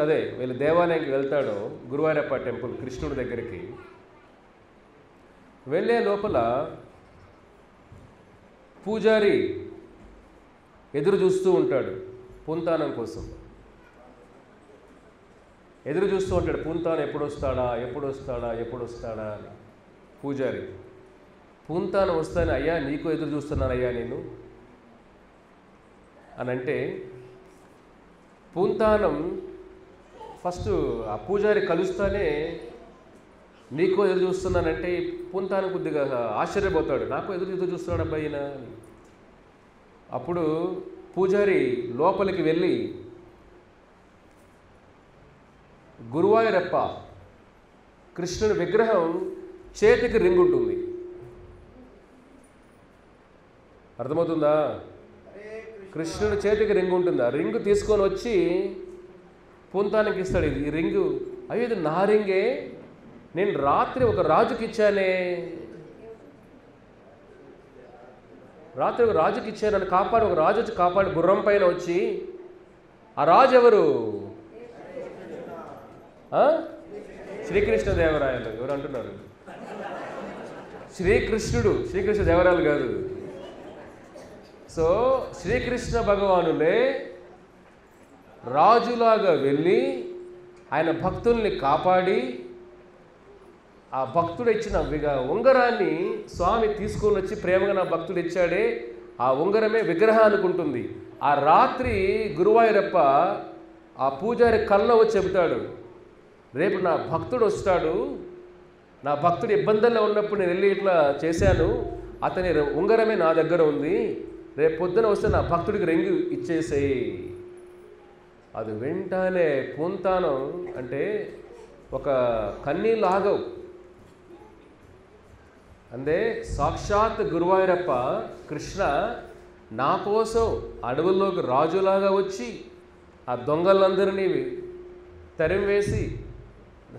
అదే వీళ్ళు దేవాలయానికి వెళ్తాడో, గురువాయూరప్ప టెంపుల్ కృష్ణుడి దగ్గరికి వెళ్ళే లోపల పూజారి ఎదురు చూస్తూ ఉంటాడు పూంతానం కోసం. ఎదురు చూస్తూ ఉంటాడు, పూంతానం ఎప్పుడు వస్తాడా అని. పూజారి పూంతానం వస్తాను, అయ్యా నీకు ఎదురు చూస్తున్నానయ్యా నేను అని అంటే, పూంతానం ఫస్ట్ ఆ పూజారి కలుస్తానే నీకు ఎదురు చూస్తున్నానంటే పూంతానం కొద్దిగా ఆశ్చర్యపోతాడు, నాకు ఎదురు చూస్తున్నాడు అబ్బాయినా అని. అప్పుడు పూజారి లోపలికి వెళ్ళి గురువాయూరప్ప కృష్ణుని విగ్రహం చేతికి రింగ్ ఉంటుంది, అర్థమవుతుందా? కృష్ణుడి చేతికి రింగ్ ఉంటుంది. ఆ రింగు తీసుకొని వచ్చి పూంతానికి ఇస్తాడు. ఈ రింగు, అయ్యో ఇది నా రింగే, నేను రాత్రి ఒక రాజుకి ఇచ్చానే, రాత్రి ఒక రాజుకి ఇచ్చానని కాపాడు, ఒక రాజు వచ్చి కాపాడు గుర్రం పైన వచ్చి. ఆ రాజు ఎవరు? శ్రీకృష్ణదేవరాయలు. ఎవరు అంటున్నారు? శ్రీకృష్ణదేవరాయలు కాదు, సో శ్రీకృష్ణ భగవానులే రాజులాగా వెళ్ళి ఆయన భక్తుల్ని కాపాడి ఆ భక్తుడు ఇచ్చిన ఉంగరాన్ని స్వామి తీసుకొని వచ్చి ప్రేమగా నా భక్తుడు ఇచ్చాడే ఆ ఉంగరమే విగ్రహం అనుకుంటుంది. ఆ రాత్రి గురువాయూరప్ప ఆ పూజారి కల్లో వచ్చి చెబుతాడు, రేపు నా భక్తుడు వస్తాడు, నా భక్తుడు ఇబ్బందుల్లో ఉన్నప్పుడు నేను వెళ్ళి ఇట్లా చేశాను, అతని ఉంగరమే నా దగ్గర ఉంది, రేపు పొద్దున వస్తే నా భక్తుడికి రింగు ఇచ్చేసేయి. అది వెంటనే పూంతానం అంటే ఒక కన్నీళ్ళు ఆగవు. అంటే సాక్షాత్ గురువాయూరప్ప కృష్ణ నా కోసం అడవుల్లోకి రాజులాగా వచ్చి ఆ దొంగలందరినీ తరిమివేసి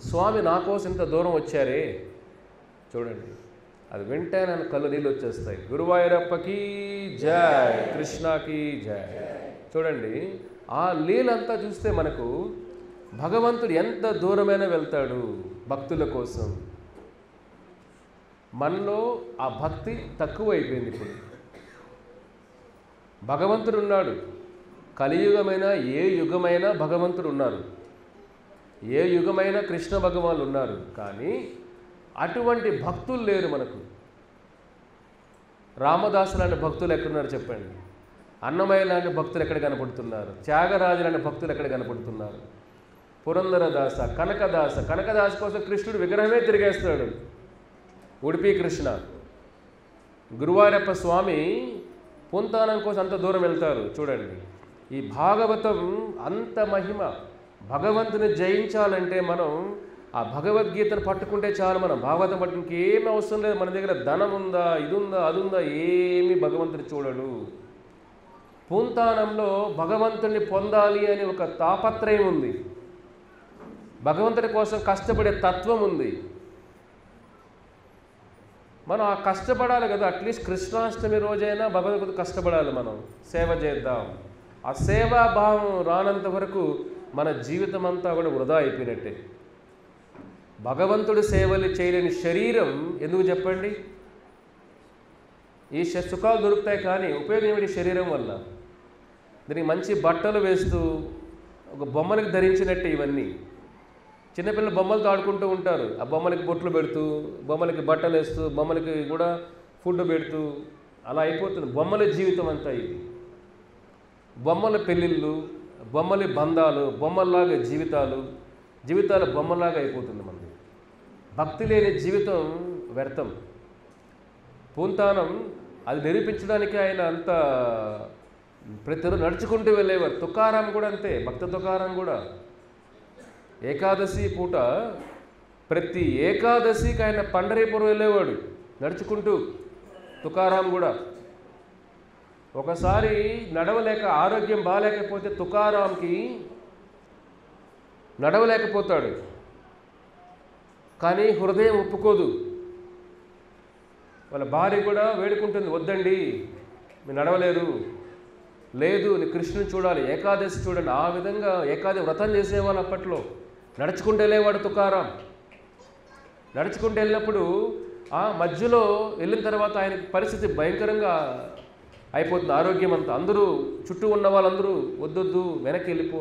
స్వామి నా కోసం ఇంత దూరం వచ్చారే చూడండి. అది వెంటనే నన్ను కళ్ళు నీళ్ళు వచ్చేస్తాయి. గురువాయూరప్పకి జై, కృష్ణకి జై. చూడండి ఆ లీలంతా చూస్తే మనకు భగవంతుడు ఎంత దూరమైనా వెళ్తాడు భక్తుల కోసం. మనలో ఆ భక్తి తక్కువైపోయింది. ఇప్పుడు భగవంతుడు ఉన్నాడు, కలియుగమైన ఏ యుగమైనా భగవంతుడు ఉన్నారు, ఏ యుగమైనా కృష్ణ భగవాన్లు ఉన్నారు. కానీ అటువంటి భక్తులు లేరు మనకు. రామదాసు లాంటి భక్తులు ఎక్కడున్నారు చెప్పండి? అన్నమయ్య లాంటి భక్తులు ఎక్కడ కనపడుతున్నారు? త్యాగరాజు లాంటి భక్తులు ఎక్కడ కనపడుతున్నారు? పురంధరదాస, కనకదాస కోసం కృష్ణుడు విగ్రహమే తిరిగేస్తాడు. ఉడిపి కృష్ణ, గురువాయూరప్ప స్వామి పూంతానం కోసం అంత దూరం వెళ్తారు. చూడండి ఈ భాగవతం అంత మహిమ. భగవంతుని జయించాలంటే మనం ఆ భగవద్గీతను పట్టుకుంటే చాలు. మనం భాగవతం పట్టుకుంటే ఏమి అవసరం లేదు. మన దగ్గర ధనం ఉందా, ఇది ఉందా, అది ఉందా, ఏమి భగవంతుని చూడడు. పూంతానంలో భగవంతుని పొందాలి అని ఒక తాపత్రయం ఉంది, భగవంతుడి కోసం కష్టపడే తత్వం ఉంది. మనం ఆ కష్టపడాలి కదా. అట్లీస్ట్ కృష్ణాష్టమి రోజైనా భగవంతుడు కష్టపడాలి, మనం సేవ చేద్దాం. ఆ సేవాభావం రానంత వరకు మన జీవితం అంతా కూడా వృధా అయిపోయినట్టే. భగవంతుడి సేవలు చేయలేని శరీరం ఎందుకు చెప్పండి? ఈ సుఖాలు దొరుకుతాయి కానీ ఉపయోగం ఏమిటి శరీరం వల్ల? దీనికి మంచి బట్టలు వేస్తూ ఒక బొమ్మలకు ధరించినట్టే ఇవన్నీ. చిన్నపిల్లలు బొమ్మలతో ఆడుకుంటూ ఉంటారు, ఆ బొమ్మలకి బొట్లు పెడుతూ, బొమ్మలకి బట్టలు వేస్తూ, బొమ్మలకి కూడా ఫుడ్ పెడుతూ అలా అయిపోతుంది బొమ్మల జీవితం అంతా. ఇది బొమ్మల పెళ్ళిళ్ళు, బొమ్మల బంధాలు, బొమ్మల్లాగా జీవితాలు బొమ్మలాగా అయిపోతుంది మనది. భక్తి లేని జీవితం వ్యర్థం. పూంతానం అది నిరూపించడానికి ఆయన అంత ప్రతిరోజు నడుచుకుంటూ వెళ్ళేవారు. తుకారాం కూడా అంతే, భక్త తుకారాం కూడా ఏకాదశి పూట ప్రతి ఏకాదశికి ఆయన పండరీపురం వెళ్ళేవాడు నడుచుకుంటూ. తుకారాం కూడా ఒకసారి నడవలేక, ఆరోగ్యం బాగాలేకపోతే తుకారాంకి నడవలేకపోతాడు, కానీ హృదయం ఒప్పుకోదు. వాళ్ళ భార్య కూడా వేడుకుంటుంది, వద్దండి మీరు నడవలేరు, లేదు నీ కృష్ణుని చూడాలి, ఏకాదశి చూడండి. ఆ విధంగా ఏకాదశి వ్రతం చేసేవాళ్ళు అప్పట్లో. నడుచుకుంటూ వెళ్ళేవాడు తుకారాం. నడుచుకుంటూ వెళ్ళినప్పుడు ఆ మధ్యలో వెళ్ళిన తర్వాత ఆయనకి పరిస్థితి భయంకరంగా అయిపోతుంది, ఆరోగ్యం అంతా. అందరూ చుట్టూ ఉన్న వాళ్ళందరూ వద్దొద్దు, వెనక్కి వెళ్ళిపో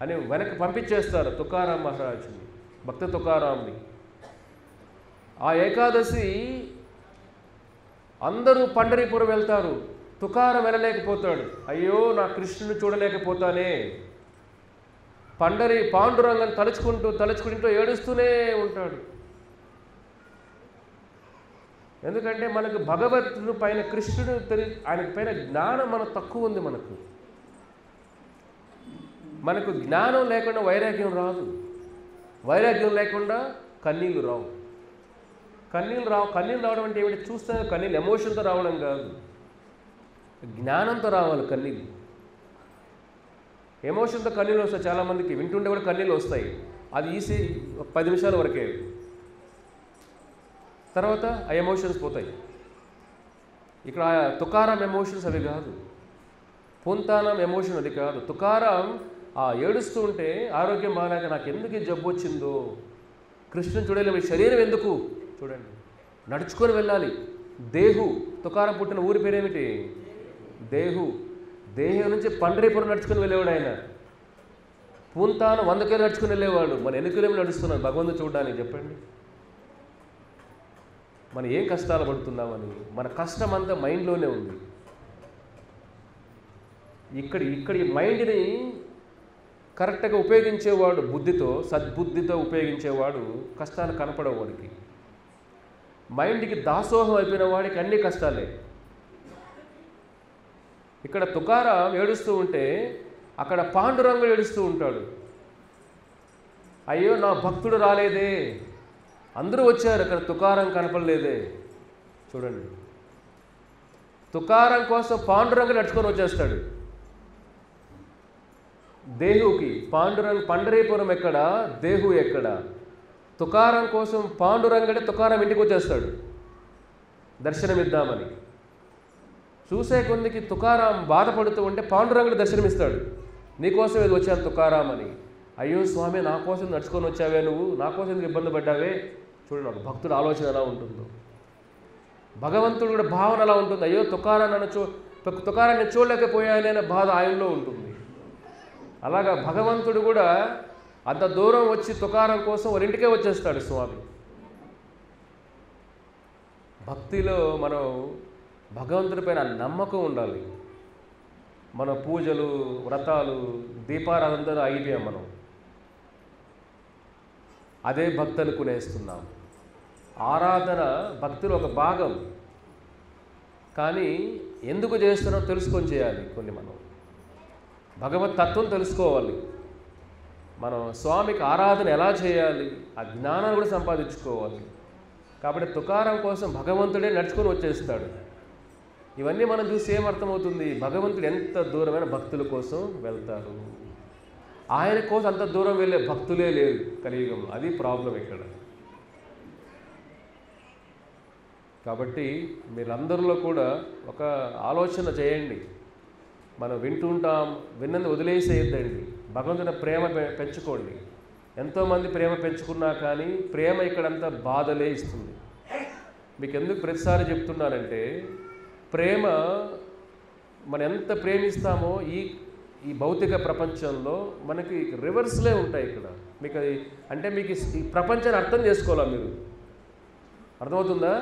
అని వెనక్కి పంపించేస్తారు తుకారాం మహారాజుని, భక్త తుకారాంని. ఆ ఏకాదశి అందరూ పండరీపురం వెళ్తారు, తుకారం వెళ్ళలేకపోతాడు. అయ్యో నా కృష్ణుని చూడలేకపోతానే. పాండురంగం తలుచుకుంటూ ఏడుస్తూనే ఉంటాడు. ఎందుకంటే మనకు భగవంతుడు పైన, కృష్ణుడు ఆయన పైన జ్ఞానం మనకు తక్కువ ఉంది. మనకు జ్ఞానం లేకుండా వైరాగ్యం రాదు, వైరాగ్యం లేకుండా కన్నీళ్ళు రావు. కన్నీళ్ళు రావడం అంటే ఏమిటి? చూస్తే కన్నీళ్ళు ఎమోషన్తో రావడం కాదు, జ్ఞానంతో రావాలి కన్నీళ్ళు. ఎమోషన్తో కన్నీళ్ళు వస్తాయి చాలామందికి, వింటుండే కూడా కన్నీళ్ళు వస్తాయి. అది ఈజీ 10 నిమిషాల వరకే, తర్వాత ఆ ఎమోషన్స్ పోతాయి. ఇక్కడ తుకారాం ఎమోషన్స్ అవి కాదు, పూంతానం ఎమోషన్ అది కాదు. తుకారాం ఏడుస్తూ ఉంటే ఆరోగ్యం బాగాలేక నాకు ఎందుకు ఈ జబ్బు వచ్చిందో, కృష్ణుని చూడలేము, శరీరం ఎందుకు చూడండి, నడుచుకొని వెళ్ళాలి. దేహు. తుకారం పుట్టిన ఊరి పేరేమిటి? దేహు. దేహం నుంచి పండరీపురం నడుచుకుని వెళ్ళేవాడు ఆయన. పూంతాను 100 కిలోమీటర్లు నడుచుకుని వెళ్ళేవాడు. మనం ఎన్ని కిలోమీటర్లు నడుస్తున్నాం భగవంతుని చూడడానికి చెప్పండి? మనం ఏం కష్టాలు పడుతున్నామని. మన కష్టం అంతా మైండ్లోనే ఉంది. ఇక్కడ ఈ మైండ్ని కరెక్ట్గా ఉపయోగించేవాడు, బుద్ధితో సద్బుద్ధితో ఉపయోగించేవాడు కష్టాలు కనపడవు వాడికి. మైండ్కి దాసోహం అయిపోయిన వాడికి అన్ని కష్టాలే. ఇక్కడ తుకారాం ఏడుస్తూ ఉంటే అక్కడ పాండురంగుడు ఏడుస్తూ ఉంటాడు. అయ్యో నా భక్తుడు రాలేదే, అందరూ వచ్చారు, అక్కడ తుకారం కనపడలేదే. చూడండి, తుకారం కోసం పాండురంగుడు నడుచుకొని వచ్చేస్తాడు దేహుకి. పండరీపురం ఎక్కడ, దేహు ఎక్కడ? తుకారం కోసం పాండురంగడే తుకారం ఇంటికి వచ్చేస్తాడు దర్శనమిద్దామని. చూసే కొందికి తుకారాం బాధపడుతూ ఉంటే పాండురంగుడు దర్శనమిస్తాడు. నీకోసం ఇది వచ్చాను తుకారాం అని. అయ్యో స్వామి, నా కోసం నడుచుకొని వచ్చావే, నువ్వు నా కోసం ఎందుకు ఇబ్బంది పడ్డావే. చూడండి, ఒక భక్తుడు ఆలోచన ఎలా ఉంటుందో, భగవంతుడు కూడా భావన ఎలా ఉంటుంది. అయ్యో తుకారాన్ని చూడలేకపోయానే బాధ ఆయనలో ఉంటుంది. అలాగా భగవంతుడు కూడా అంత దూరం వచ్చి తుకారం కోసం వాళ్ళ ఇంటికే వచ్చేస్తాడు స్వామి. భక్తిలో మనం భగవంతుడి పైన నమ్మకం ఉండాలి. మన పూజలు, వ్రతాలు, దీపారాధనతో అయిపోయాం మనం. అదే భక్తి అనుకునేస్తున్నాం. ఆరాధన భక్తిలో ఒక భాగం, కానీ ఎందుకు చేస్తున్నాం తెలుసుకొని చేయాలి. కొన్ని మనం భగవత్ తత్వం తెలుసుకోవాలి. మనం స్వామికి ఆరాధన ఎలా చేయాలి, ఆ జ్ఞానాన్ని కూడా సంపాదించుకోవాలి. కాబట్టి తుకారం కోసం భగవంతుడే నడుచుకొని వచ్చేస్తాడు. ఇవన్నీ మనం చూసి ఏమర్థమవుతుంది? భగవంతుడు ఎంత దూరమైన భక్తుల కోసం వెళ్తారు. ఆయన కోసం అంత దూరం వెళ్ళే భక్తులే లేరు కలియుగంలో. అది ప్రాబ్లం ఇక్కడ. కాబట్టి మీరందరిలో కూడా ఒక ఆలోచన చేయండి. మనం వింటుంటాం, విన్నది వదిలేసేయద్దండి. భగవంతుని ప్రేమ పెంచుకోండి. ఎంతోమంది ప్రేమ పెంచుకున్నా కానీ ప్రేమ ఇక్కడంతా బాధలే ఇస్తుంది. మీకు ఎందుకు ప్రతిసారి చెప్తున్నానంటే, ప్రేమ మనం ఎంత ప్రేమిస్తామో ఈ భౌతిక ప్రపంచంలో మనకి రివర్స్లే ఉంటాయి ఇక్కడ. మీకు అది అంటే మీకు ఈ ప్రపంచాన్ని అర్థం చేసుకోవాలా మీరు? అర్థమవుతుందా?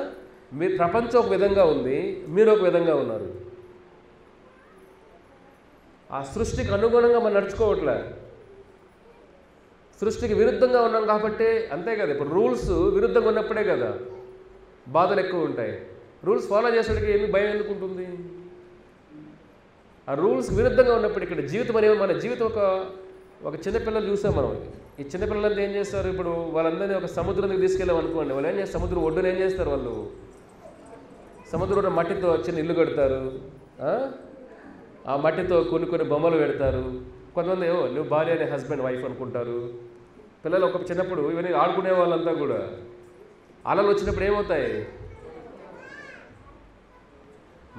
మీ ప్రపంచం ఒక విధంగా ఉంది, మీరు ఒక విధంగా ఉన్నారు. ఆ సృష్టికి అనుగుణంగా మనం నడుచుకోవట్లే. సృష్టికి విరుద్ధంగా ఉన్నాం కాబట్టి అంతే కదా. ఇప్పుడు రూల్స్ విరుద్ధంగా ఉన్నప్పుడే కదా బాధలు ఎక్కువ ఉంటాయి. రూల్స్ ఫాలో చేసేటికి ఎందుకు భయం ఎందుకు ఉంటుంది? ఆ రూల్స్ విరుద్ధంగా ఉన్నప్పుడు ఇక్కడ జీవితం అనేది, మన జీవితం ఒక చిన్నపిల్లలు చూసాం మనం. ఈ చిన్నపిల్లలంతా ఏం చేస్తారు? ఇప్పుడు వాళ్ళందరినీ ఒక సముద్రానికి తీసుకెళ్ళాం అనుకోండి. వాళ్ళు ఏం చేస్తారు? సముద్రం ఒడ్డున ఏం చేస్తారు? వాళ్ళు సముద్రంలో మట్టితో చిన్న ఇల్లు కడతారు. ఆ మట్టితో కొన్ని బొమ్మలు పెడతారు. కొంతమంది నువ్వు భార్య అనే హస్బెండ్ వైఫ్ అనుకుంటారు. పిల్లలు ఒక చిన్నప్పుడు ఇవన్నీ ఆడుకునే వాళ్ళంతా కూడా అలలు వచ్చినప్పుడు ఏమవుతాయి?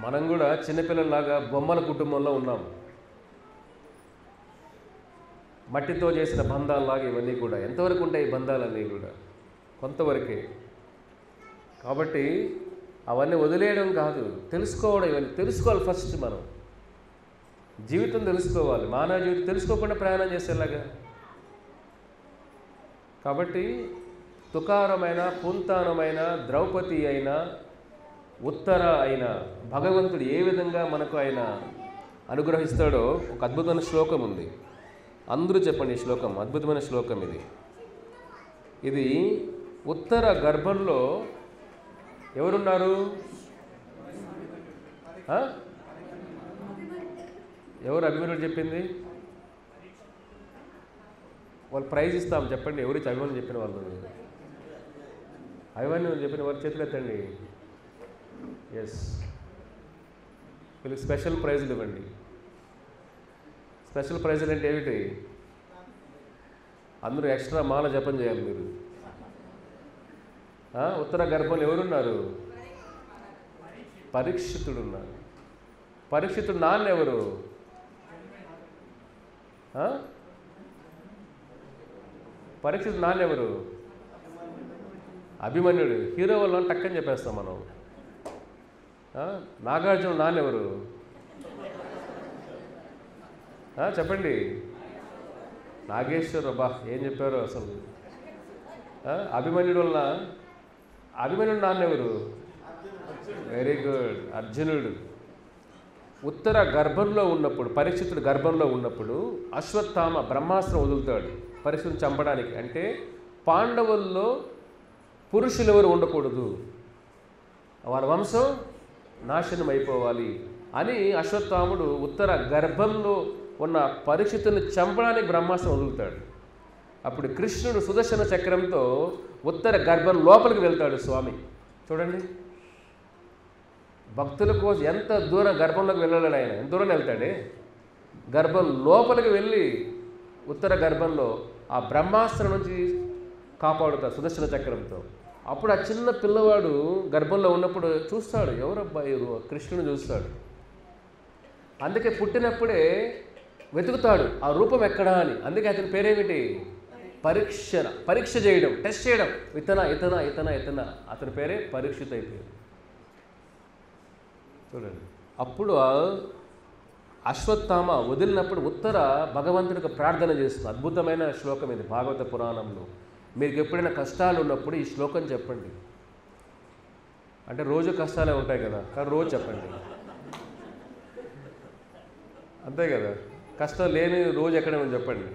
మనం కూడా చిన్నపిల్లల్లాగా బొమ్మల కుటుంబంలో ఉన్నాం. మట్టితో చేసిన బంధాలలాగా ఇవన్నీ కూడా ఎంతవరకు ఉంటాయి? బంధాలన్నీ కూడా కొంతవరకే. కాబట్టి అవన్నీ వదిలేయడం కాదు, తెలుసుకోవడం. ఇవన్నీ తెలుసుకోవాలి ఫస్ట్. మనం జీవితం తెలుసుకోవాలి. మానవ జీవితం తెలుసుకోకుండా ప్రయాణం చేసేలాగా. కాబట్టి తుకారమైన, పుంతానమైన, ద్రౌపది అయినా, ఉత్తర అయినా భగవంతుడు ఏ విధంగా మనకు ఆయన అనుగ్రహిస్తాడో ఒక అద్భుతమైన శ్లోకం ఉంది. అందరూ చెప్పండి ఈ శ్లోకం. అద్భుతమైన శ్లోకం ఇది. ఇది ఉత్తర గర్భంలో ఎవరున్నారు? ఎవరు అభిమన్యుడు చెప్పింది? వాళ్ళు ప్రైజ్ ఇస్తాం చెప్పండి. ఎవరికి అభిమన్యుడు చెప్పిన వాళ్ళు? అభిమన్యుడు చెప్పిన వాళ్ళు చేతులు ఎత్తండి. ఎస్, వీళ్ళకి స్పెషల్ ప్రైజులు ఇవ్వండి. స్పెషల్ ప్రైజులు అంటే ఏమిటి? అందరూ ఎక్స్ట్రా మాల జపం చేయాలి మీరు. ఉత్తర గర్భంలో ఎవరున్నారు? పరీక్షితుడు ఉన్నారు. పరీక్షితుడు నాన్న ఎవరు? పరీక్షితుడు నాన్న ఎవరు? అభిమన్యుడు. హీరో వల్ల టక్కని చెప్పేస్తాం మనం. నాగార్జున నాన్నెవరు? చెప్పండి. నాగేశ్వర. బా ఏం చెప్పారు అసలు. అభిమన్యుడు వలన అభిమన్యుడు నాన్నెవరు? వెరీ గుడ్, అర్జునుడు. ఉత్తర గర్భంలో ఉన్నప్పుడు, పరీక్షితుడు గర్భంలో ఉన్నప్పుడు అశ్వత్థామ బ్రహ్మాస్త్రం వదులుతాడు పరీక్షను చంపడానికి. అంటే పాండవుల్లో పురుషులు ఎవరు ఉండకూడదు, వాళ్ళ వంశం నాశనం అయిపోవాలి అని అశ్వత్థాముడు ఉత్తర గర్భంలో ఉన్న పరీక్షితుని చంపడానికి బ్రహ్మాస్త్రం వదులుతాడు. అప్పుడు కృష్ణుడు సుదర్శన చక్రంతో ఉత్తర గర్భం లోపలికి వెళ్తాడు స్వామి. చూడండి, భక్తుల కోసం ఎంత దూరం గర్భంలోకి వెళ్ళాడు ఆయన. ఎంత దూరం వెళ్తాడే, గర్భం లోపలికి వెళ్ళి ఉత్తర గర్భంలో ఆ బ్రహ్మాస్త్రం నుంచి కాపాడుతాడు సుదర్శన చక్రంతో. అప్పుడు ఆ చిన్న పిల్లవాడు గర్భంలో ఉన్నప్పుడు చూస్తాడు, ఎవరబ్బాయి కృష్ణుని చూస్తాడు. అందుకే పుట్టినప్పుడే వెతుకుతాడు ఆ రూపం ఎక్కడా అని. అందుకే అతని పేరేమిటి? పరీక్ష చేయడం, టెస్ట్ చేయడం. ఇతన ఇతన ఇతన ఇతన అతని పేరే పరీక్షిత్ అయిపోయాడు. చూడండి, అప్పుడు అశ్వత్థామ వదిలినప్పుడు ఉత్తర భగవంతుడికి ప్రార్థన చేస్తుంది. అద్భుతమైన శ్లోకం ఇది భాగవత పురాణంలో. మీకు ఎప్పుడైనా కష్టాలు ఉన్నప్పుడు ఈ శ్లోకం చెప్పండి. అంటే రోజు కష్టాలే ఉంటాయి కదా, కానీ రోజు చెప్పండి. అంతే కదా, కష్టం లేని రోజు ఎక్కడైనా చెప్పండి.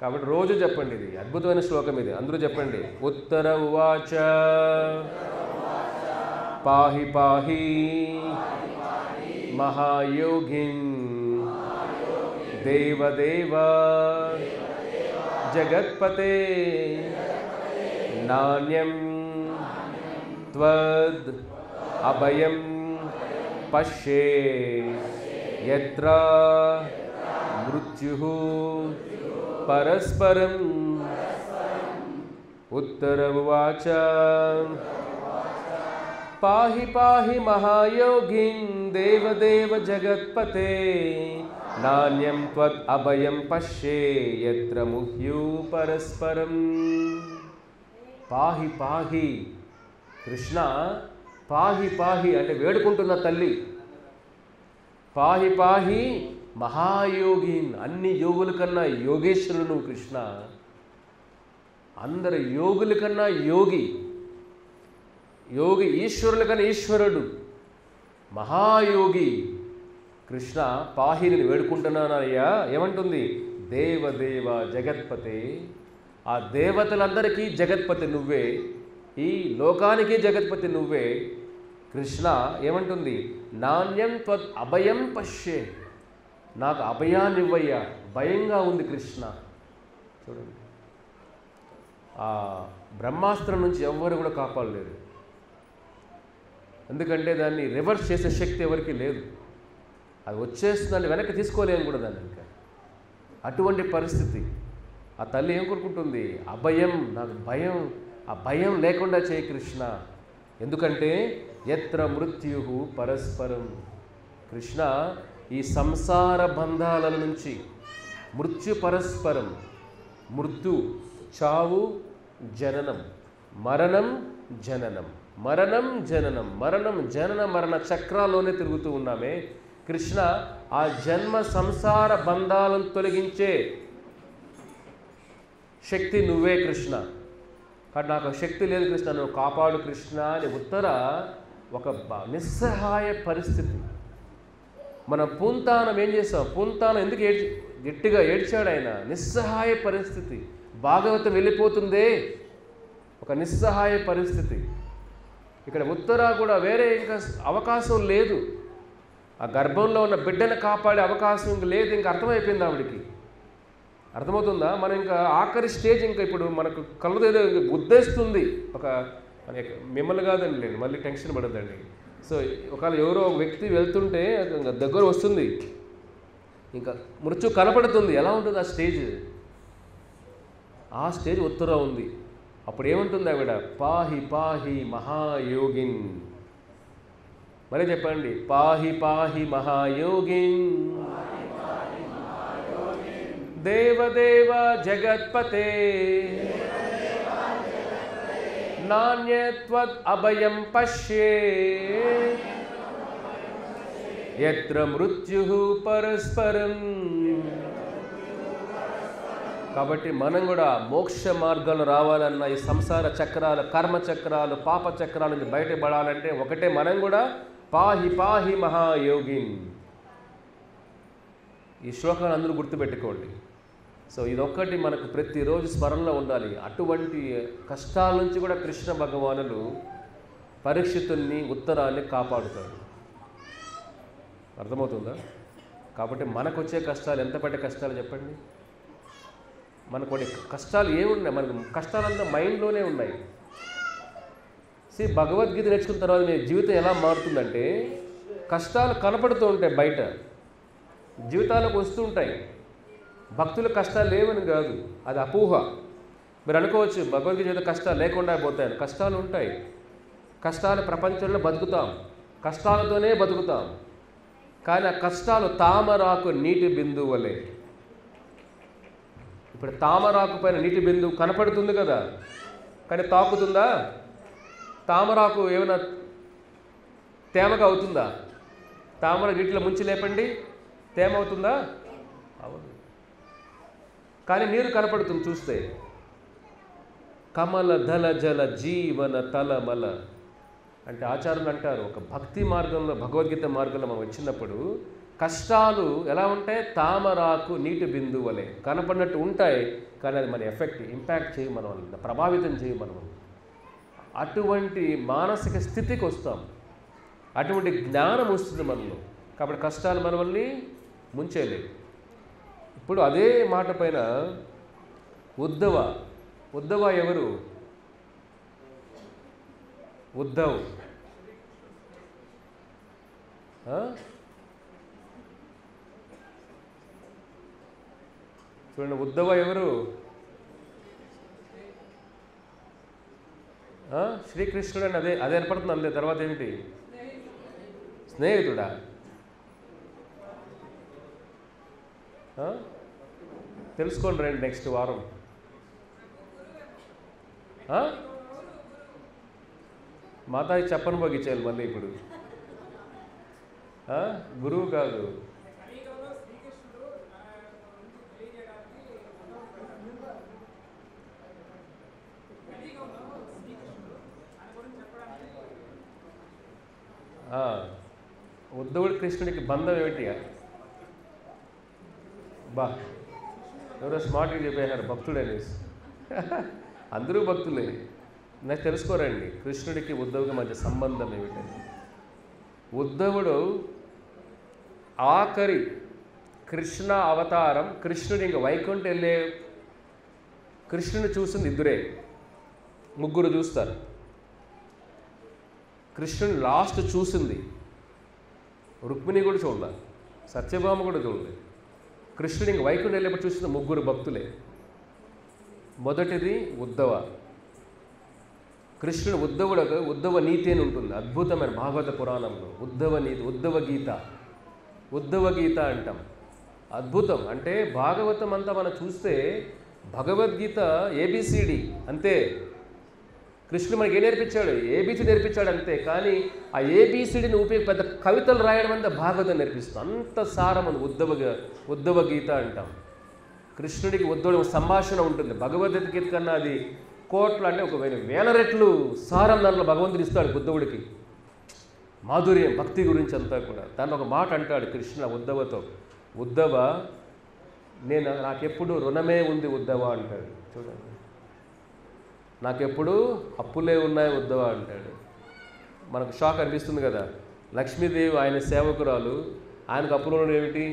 కాబట్టి రోజు చెప్పండి. ఇది అద్భుతమైన శ్లోకం ఇది, అందరూ చెప్పండి. ఉత్తర ఉవాచ పాహి పాహి మహాయోగిన్ దేవదేవ జగత్పతే నాణ్యం త్వద్ అభయం పశ్యే యత్ర మృత్యుః పరస్పరం. ఉత్తర ఉవాచ పాహి పాహి మహాయోగిన్ దేవదేవ జగత్పతే నాణ్యం త్వద్ అభయం పశ్యే యత్ర ముహ్యూ పరస్పరం. పాహి పాహి కృష్ణ, పాహి పాహి అంటే వేడుకుంటున్న తల్లి. పాహి పాహి మహాయోగిన్, అన్ని యోగుల కన్నా యోగేశ్వరుడు నువ్వు కృష్ణ. అందరు యోగుల కన్నా యోగి, యోగి ఈశ్వరుల కన్నా ఈశ్వరుడు, మహాయోగి కృష్ణ. పాహిని వేడుకుంటున్నానయ్యా. ఏమంటుంది? దేవదేవ జగత్పతే, ఆ దేవతలందరికీ జగత్పతి నువ్వే, ఈ లోకానికి జగత్పతి నువ్వే కృష్ణ. ఏమంటుంది? నాణ్యం త్వద్ అభయం పశ్యే, నాకు అభయాన్ని ఇవ్వయ్యా, భయంగా ఉంది కృష్ణ. చూడండి, ఆ బ్రహ్మాస్త్రం నుంచి ఎవ్వరు కూడా కాపాడలేరు. ఎందుకంటే దాన్ని రివర్స్ చేసే శక్తి ఎవరికి లేదు. అది వచ్చేస్తుందని వెనక్కి తీసుకోలేము కూడా దాన్ని. ఇంకా అటువంటి పరిస్థితి. ఆ తల్లి ఏం కోరుకుంటుంది? అభయం, నాకు భయం, ఆ భయం లేకుండా చేయి కృష్ణ. ఎందుకంటే యత్ర మృత్యుః పరస్పరం. కృష్ణ, ఈ సంసార బంధాల నుంచి మృత్యు పరస్పరం, మృత్యు చావు, జననం మరణం, జననం మరణం, జననం మరణం, జనన మరణ చక్రాల్లోనే తిరుగుతూ ఉన్నామే కృష్ణ. ఆ జన్మ సంసార బంధాలను తొలగించే శక్తి నువ్వే కృష్ణ. కానీ నాకు శక్తి లేదు కృష్ణ, నువ్వు కాపాడు కృష్ణ అని ఉత్తర ఒక నిస్సహాయ పరిస్థితి. మనం పూంతానం ఏం చేస్తాం? పూంతానం ఎందుకు గట్టిగా ఏడ్చాడు ఆయన? నిస్సహాయ పరిస్థితి. భాగవతం వెళ్ళిపోతుందే, ఒక నిస్సహాయ పరిస్థితి. ఇక్కడ ఉత్తర కూడా వేరే ఇంకా అవకాశం లేదు. ఆ గర్భంలో ఉన్న బిడ్డను కాపాడే అవకాశం ఇంక లేదు. ఇంకా అర్థమైపోయింది ఆవిడికి. అర్థమవుతుందా? మనం ఇంకా ఆఖరి స్టేజ్. ఇంకా ఇప్పుడు మనకు కళ్ళు ఏదో గుద్దేస్తుంది. ఒక మిమ్మల్ని కాదండి, లేదు మళ్ళీ టెన్షన్ పడద్దండి. సో ఒకవేళ ఎవరో వ్యక్తి వెళ్తుంటే దగ్గర వస్తుంది, ఇంకా మృత్యు కనపడుతుంది. ఎలా ఉంటుంది ఆ స్టేజ్? ఆ స్టేజ్ ఉత్తర ఉంది. అప్పుడు ఏముంటుంది ఆవిడ? పాహి పాహి మహాయోగిన్. మరీ చెప్పండి, పాహి పాహి మహాయోగిన్ దేవదేవ జగత్పతే నాణ్యత్వద్ అభయం పశ్యే యత్ర మృత్యుః పరస్పరం. కాబట్టి మనం కూడా మోక్ష మార్గంలో రావాలన్న ఈ సంసార చక్రాలు, కర్మ చక్రాలు, పాప చక్రాల నుంచి బయటపడాలంటే ఒకటే, మనం కూడా పాహి పాహి మహాయోగిన్. ఈ శ్లోకాన్ని అందరూ గుర్తుపెట్టుకోండి. సో ఇదొక్కటి మనకు ప్రతిరోజు స్మరణలో ఉండాలి. అటువంటి కష్టాల నుంచి కూడా కృష్ణ భగవానుడు పరీక్షితుల్ని, ఉత్తరాన్ని కాపాడుతాడు. అర్థమవుతుందా? కాబట్టి మనకు వచ్చే కష్టాలు ఎంత పెద్ద కష్టాలు చెప్పండి. మనకు కొన్ని కష్టాలు ఏమున్నాయి? మనకు కష్టాలంతా మైండ్లోనే ఉన్నాయి. భగవద్గీత నేర్చుకున్న తర్వాత మీ జీవితం ఎలా మారుతుందంటే, కష్టాలు కనపడుతూ ఉంటాయి, బయట జీవితాలకు వస్తూ ఉంటాయి. భక్తుల కష్టాలు లేవని కాదు, అది అపోహ. మీరు అనుకోవచ్చు భగవద్గీత జీవిత కష్టాలు లేకుండా పోతాయని. కష్టాలు ఉంటాయి. కష్టాలు ప్రపంచంలో బతుకుతాం, కష్టాలతోనే బతుకుతాం. కానీ ఆ కష్టాలు తామరాకు నీటి బిందువు వలె. ఇప్పుడు తామరాకు పైన నీటి బిందువు కనపడుతుంది కదా, కానీ తాకుతుందా? తామరాకు ఏమైనా తేమగా అవుతుందా? తామర నీటిలో ముంచి లేపండి, తేమ అవుతుందా? అవదు. కానీ నీరు కనపడుతుంది చూస్తే. కమల ధల జల జీవన తలమల అంటే ఆచార్యులు అంటారు, ఒక భక్తి మార్గంలో, భగవద్గీత మార్గంలో మనం వచ్చినప్పుడు కష్టాలు ఎలా ఉంటాయి? తామరాకు నీటి బిందువు వలె కనపడినట్టు ఉంటాయి, కానీ అది మన ఎఫెక్ట్, ఇంపాక్ట్ చేయి, మనం ప్రభావితం చేయి. మనం అటువంటి మానసిక స్థితికి వస్తాం, అటువంటి జ్ఞానం వస్తుంది మనలో. కాబట్టి కష్టాలు మనల్ని ముంచేయలేదు. ఇప్పుడు అదే మాట పైన ఉద్ధవ ఎవరు? ఉద్ధవ్. చూడండి, ఉద్ధవ ఎవరు? శ్రీకృష్ణుడు అని అదే ఏర్పడుతుంది. అంతే. తర్వాత ఏమిటి? స్నేహితుడా? తెలుసుకోండి రండి నెక్స్ట్ వారం. మాతాజీ చెప్పని బోగించాలి మళ్ళీ ఇప్పుడు. గురువు కాదు. ఉద్ధవుడు కృష్ణుడికి బంధం ఏమిటి? బా, ఎవరో స్మార్ట్గా చెప్పేశారు భక్తుడు అనేసి. అందరూ భక్తులే. నాకు తెలుసుకోరండి కృష్ణుడికి ఉద్ధవుడికి మధ్య సంబంధం ఏమిటని. ఉద్ధవుడు ఆఖరి కృష్ణ అవతారం. కృష్ణుడు ఇంక వైకుంఠం వెళ్ళే కృష్ణుని చూసింది ఇద్దరే, ముగ్గురు చూస్తారు. కృష్ణుని లాస్ట్ చూసింది రుక్మిణి కూడా చూడాలి, సత్యభామ కూడా చూడలేదు. కృష్ణుడు ఇంక వైకుంఠం వెళ్ళేప్పుడు చూసిన ముగ్గురు భక్తులే. మొదటిది ఉద్ధవ. కృష్ణుడు ఉద్ధవ నీతి అని ఉంటుంది, అద్భుతమైన భాగవత పురాణంలో. ఉద్ధవ నీతి, ఉద్ధవ గీత అంటాం. అద్భుతం. అంటే భాగవతం అంతా మనం చూస్తే భగవద్గీత ఏబిసిడి అంతే. కృష్ణుడు మనకి నేర్పించాడు? ఏబిసి నేర్పించాడు అంతే. కానీ ఆ ఏబిసిడిని పెద్ద కవితలు రాయడం అంతా భాగవతం నేర్పిస్తుంది. అంత సారం ఉంది ఉద్ధవ గీత అంటాం. కృష్ణుడికి ఉద్ధవుడి సంభాషణ ఉంటుంది. భగవద్గీత కన్నా అది కోట్లు, అంటే ఒక వేల రెట్లు సారం దాంట్లో భగవంతుడు ఇస్తాడు ఉద్ధవుడికి. మాధుర్యం, భక్తి గురించి అంతా కూడా. దాన్ని ఒక మాట అంటాడు కృష్ణ ఉద్ధవతో, ఉద్ధవ నాకెప్పుడు రుణమే ఉంది ఉద్ధవ అంటాడు. చూడండి, నాకెప్పుడు అప్పులే ఉన్నాయి ఉద్ధవ అంటాడు. మనకు షాక్ అనిపిస్తుంది కదా. లక్ష్మీదేవి ఆయన సేవకురాలు, ఆయనకు అప్పులు ఉండడం ఏమిటి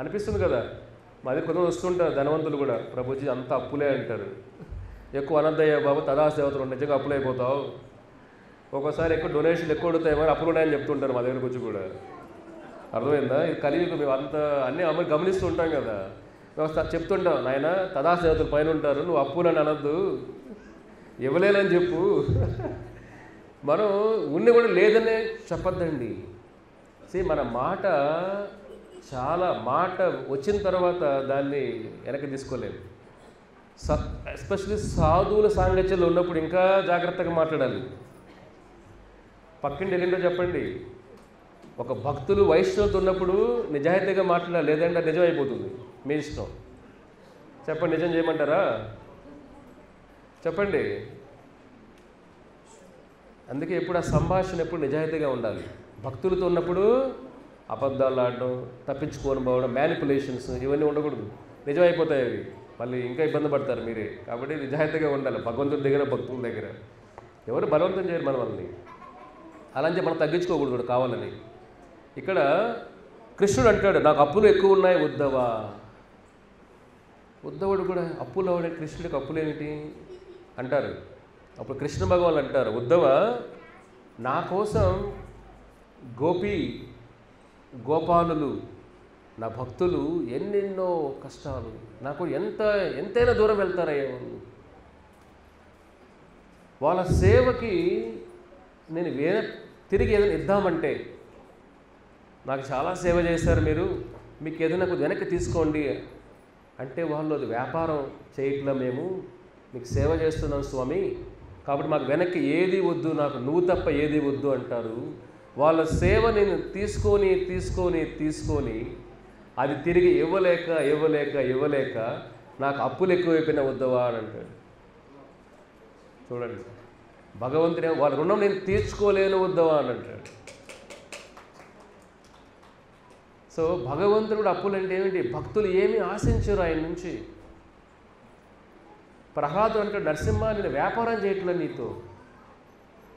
అనిపిస్తుంది కదా. మాది కొంతమంది వస్తుంటారు ధనవంతులు కూడా, ప్రభుజీ అంత అప్పులే అంటారు. ఎక్కువ అనద్దయ్య బాబు, తదాసేవతలు నిజంగా అప్పులైపోతావు. ఒక్కోసారి ఎక్కువ డొనేషన్లు ఎక్కువ అడుగుతాయి, మరి అప్పులు ఉన్నాయని చెప్తుంటారు మా దగ్గరకు వచ్చి కూడా. అర్థమైందా? ఇది కలియుగం. మేము అంత అన్నీ అమలు గమనిస్తూ ఉంటాం కదా. చెప్తుంటాం, నాయన తదాసేవతలు పైన ఉంటారు, నువ్వు అప్పులని అనద్దు, ఇవ్వలేనని చెప్పు. మనం ఉన్ని కూడా లేదనే చెప్పద్దండి. మన మాట వచ్చిన తర్వాత దాన్ని వెనక్కి తీసుకోలేము. ఎస్పెషల్లీ సాధువుల సాంగత్యంలో ఉన్నప్పుడు ఇంకా జాగ్రత్తగా మాట్లాడాలి. పక్కింటి వెళ్ళిందో చెప్పండి, ఒక భక్తులు వైష్ణవులతో ఉన్నప్పుడు నిజాయితీగా మాట్లాడాలి, లేదంటే నిజం అయిపోతుంది. మీ ఇష్టం. చెప్పండి, నిజం చేయమంటారా? చెప్పండి. అందుకే ఎప్పుడు ఆ సంభాషణ ఎప్పుడు నిజాయితీగా ఉండాలి. భక్తులతో ఉన్నప్పుడు అబద్ధాలు ఆడడం, తప్పించుకొని పోవడం, మ్యానిపులేషన్స్ ఇవన్నీ ఉండకూడదు. నిజం అయిపోతాయి అవి, మళ్ళీ ఇంకా ఇబ్బంది పడతారు మీరే. కాబట్టి నిజాయితీగా ఉండాలి భగవంతుడి దగ్గర, భక్తుల దగ్గర. ఎవరు బలవంతం చేయరు మనల్ని. అలాంటి మనం తగ్గించుకోకూడదు కావాలని. ఇక్కడ కృష్ణుడు అంటాడు, నాకు అప్పులు ఎక్కువ ఉన్నాయి ఉద్ధవా. ఉద్ధవుడు కూడా అప్పులు అవడే, కృష్ణుడికి అప్పులు ఏమిటి అంటారు. అప్పుడు కృష్ణ భగవాన్ అంటారు, ఉద్ధవ, నా కోసం గోపాలులు నా భక్తులు ఎన్నెన్నో కష్టాలు, నాకు ఎంతైనా దూరం వెళ్తారయ్యా వాళ్ళు. వాళ్ళ సేవకి నేను తిరిగి ఏదైనా ఇద్దామంటే, నాకు చాలా సేవ చేశారు మీరు, మీకు ఏదైనా కొద్ది వెనక్కి తీసుకోండి అంటే, వాళ్ళు అది వ్యాపారం చేయట్లా, మేము మీకు సేవ చేస్తున్నాం స్వామి, కాబట్టి మాకు వెనక్కి ఏది వద్దు, నాకు నువ్వు తప్ప ఏది వద్దు అంటారు. వాళ్ళ సేవ నేను తీసుకొని అది తిరిగి ఇవ్వలేక నాకు అప్పులు ఎక్కువైపోయినా వద్దవా అని అంటాడు. చూడండి, భగవంతుడే వాళ్ళ రుణం నేను తీర్చుకోలేను వద్దవా అని అంటాడు. సో భగవంతుడు అప్పులు అంటే ఏమిటి? భక్తులు ఏమీ ఆశించరు ఆయన నుంచి. ప్రహ్లాదు అంటాడు, నరసింహ నేను వ్యాపారం చేయట్లేదు నీతో.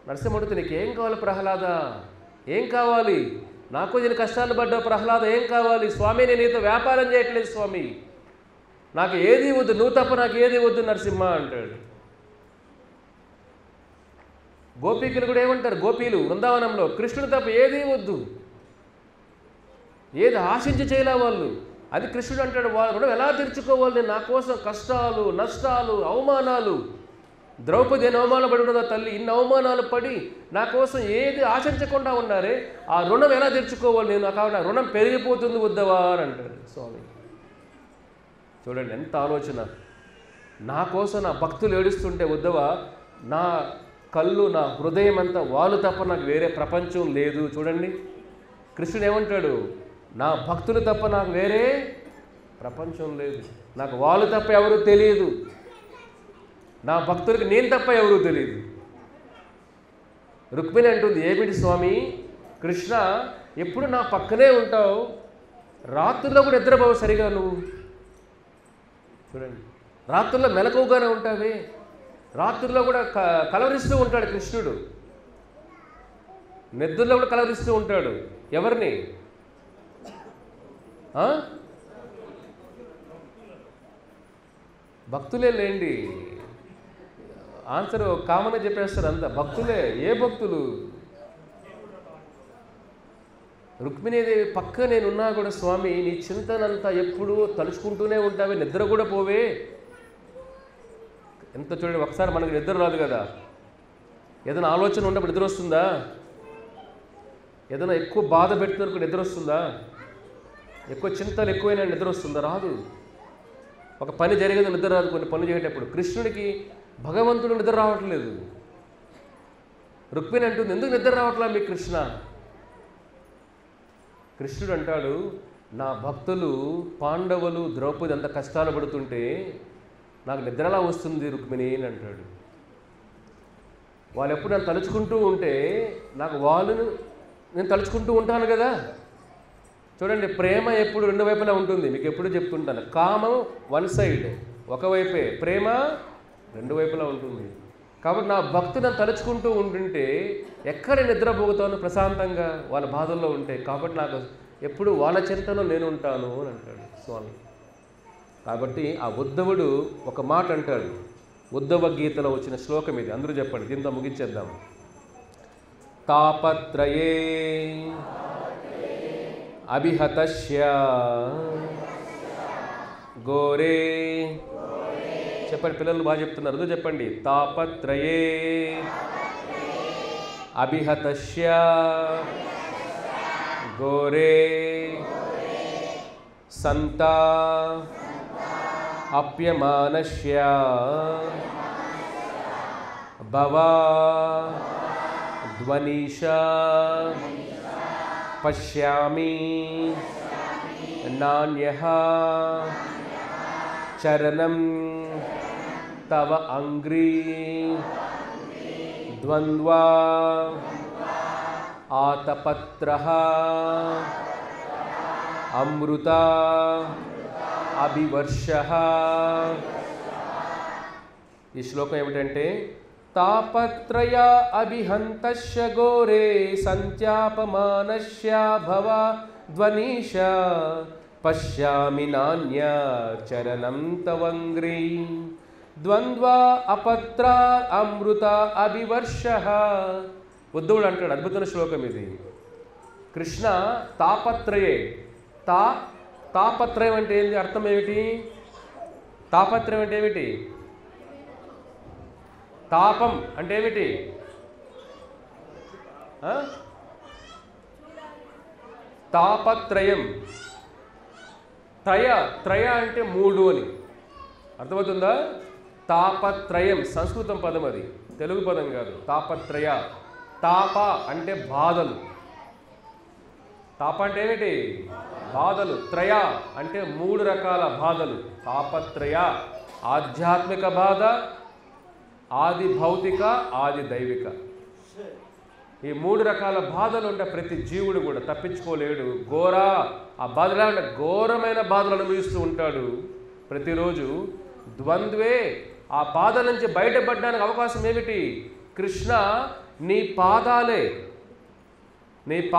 నరసింహ అడుగుతా, నీకు ఏం కావాలి ప్రహ్లాద? ఏం కావాలి? నాకు నేను కష్టాలు పడ్డావు ప్రహ్లాద, ఏం కావాలి? స్వామి నేను నీతో వ్యాపారం చేయట్లేదు స్వామి, నాకు ఏది వద్దు, నువ్వు తప్ప నాకు ఏది వద్దు నరసింహ అంటాడు. గోపికలు కూడా ఏమంటారు? గోపీలు బృందావనంలో కృష్ణుడు తప్ప ఏదీ వద్దు, ఏది ఆశించి చేయలే వాళ్ళు. అది కృష్ణుడు అంటాడు, వాళ్ళు రుణం ఎలా తీర్చుకోవాలి? నేను నా కోసం కష్టాలు, నష్టాలు, అవమానాలు, ద్రౌపది అని అవమానం పడి ఉండదా తల్లి, ఇన్ని అవమానాలు పడి నా కోసం ఏది ఆశించకుండా ఉన్నారే, ఆ రుణం ఎలా తీర్చుకోవాలి నేను? కాబట్టి ఆ రుణం పెరిగిపోతుంది ఉద్ధవా అని అంటాడు స్వామి. చూడండి ఎంత ఆలోచన. నా కోసం నా భక్తులు ఏడుస్తుంటే ఉద్ధవా, నా కళ్ళు, నా హృదయం అంతా వాళ్ళు తప్ప నాకు వేరే ప్రపంచం లేదు. చూడండి కృష్ణుడు ఏమంటాడు, నా భక్తులు తప్ప నాకు వేరే ప్రపంచం లేదు, నాకు వాళ్ళు తప్ప ఎవరు తెలియదు, నా భక్తులకి నేను తప్ప ఎవరూ తెలియదు. రుక్మిణి అంటుంది, ఏమిటి స్వామి కృష్ణ ఎప్పుడు నా పక్కనే ఉంటావు, రాత్రుల్లో కూడా నిద్రపోవు సరిగా నువ్వు. చూడండి, రాత్రుల్లో మెలకువగానే ఉంటావే, రాత్రుల్లో కూడా కలవరిస్తూ ఉంటాడు కృష్ణుడు, నిద్రలో కూడా కలవరిస్తూ ఉంటాడు. ఎవరిని? భక్తులే లేండి. ఆన్సర్ కామన్గా చెప్పేస్తారు అంతా, భక్తులే. ఏ భక్తులు? రుక్మిణీదేవి పక్క నేనున్నా కూడా స్వామి నీ చింతనంతా ఎప్పుడూ తలుచుకుంటూనే ఉంటావే, నిద్ర కూడా పోవే. ఎంత చూడండి, ఒకసారి మనకు నిద్ర రాదు కదా, ఏదైనా ఆలోచన ఉన్నప్పుడు నిద్ర వస్తుందా? ఏదైనా ఎక్కువ బాధ పెడుతున్నప్పుడు నిద్ర వస్తుందా? ఎక్కువ చింతలు ఎక్కువైనా నిద్ర వస్తుందా? రాదు. ఒక పని జరిగింది నిద్ర రాదు, కొన్ని పనులు చేసేటప్పుడు. కృష్ణుడికి భగవంతుడు నిద్ర రావట్లేదు. రుక్మిణి అంటుంది, ఎందుకు నిద్ర రావట్లేదు మీ కృష్ణ? కృష్ణుడు అంటాడు, నా భక్తులు పాండవులు, ద్రౌపది అంత కష్టాలు పడుతుంటే నాకు నిద్రలా వస్తుంది రుక్మిణి అని అంటాడు. వాళ్ళు ఎప్పుడు నన్ను తలుచుకుంటూ ఉంటే నాకు వాళ్ళను నేను తలుచుకుంటూ ఉంటాను కదా. చూడండి, ప్రేమ ఎప్పుడు రెండు వైపులా ఉంటుంది. మీకు ఎప్పుడు చెప్తుంటాను, కామం వన్ సైడ్, ఒకవైపే, ప్రేమ రెండు వైపులా ఉంటుంది. కాబట్టి నా భక్తుని తలుచుకుంటూ ఉంటుంటే ఎక్కడ నిద్రపోతాను ప్రశాంతంగా వాళ్ళ బాధల్లో ఉంటే. కాబట్టి నాకు ఎప్పుడు వాళ్ళ చింతలో నేను ఉంటాను అని అంటాడు స్వామి. కాబట్టి ఆ ఉద్ధవుడు ఒక మాట అంటాడు, ఉద్ధవ గీతలో వచ్చిన శ్లోకం ఇది, అందరూ చెప్పండి, దీంతో ముగించేద్దాం. తాపత్రయే అభిహతస్య గోరే. చెప్పండి, పిల్లలు బాగా చెప్తున్నారు, అందరూ చెప్పండి. తాపత్రయే అభిహతస్య గోరే సంతా అప్యమానస్య భవా ధ్వనిషా పశ్యామి నాన్యః చరణం తవ అంగ్రీ ద్వంద్వా ఆతపత్రః అమృత అభివర్షః. ఈ శ్లోకం ఏమిటంటే తాపత్రయ అభిహంతస్య ఘోరే సంత్యాపమానస్య భవ ధ్వనీశ పశ్యామి నాన్య చరణం తవంగ్రీ ద్వంద్వా అపత్ర అమృత అభివర్షః. ఉద్ధవుడు అంటాడు, అద్భుతమైన శ్లోకం ఇది. కృష్ణ తాపత్రయే. తాపత్రయం అంటే ఏంటి? అర్థం ఏమిటి? తాపత్రయం అంటే ఏమిటి? తాపం అంటే ఏమిటి? తాపత్రయం. త్రయ అంటే మూడు అని అర్థమవుతుందా? తాపత్రయం సంస్కృతం పదం, అది తెలుగు పదం కాదు. తాపత్రయ. తాప అంటే బాధలు. తాప అంటే ఏమిటి? బాధలు. త్రయ అంటే మూడు రకాల బాధలు. తాపత్రయ ఆధ్యాత్మిక బాధ, ఆది భౌతిక, ఆది దైవిక. ఈ మూడు రకాల బాధలు ఉంటే ప్రతి జీవుడు కూడా తప్పించుకోలేడు. ఆ బాధలు అంటే ఘోరమైన బాధలు అనుభవిస్తూ ఉంటాడు ప్రతిరోజు. ద్వంద్వే, ఆ బాధల నుంచి బయటపడడానికి అవకాశం ఏమిటి? కృష్ణ నీ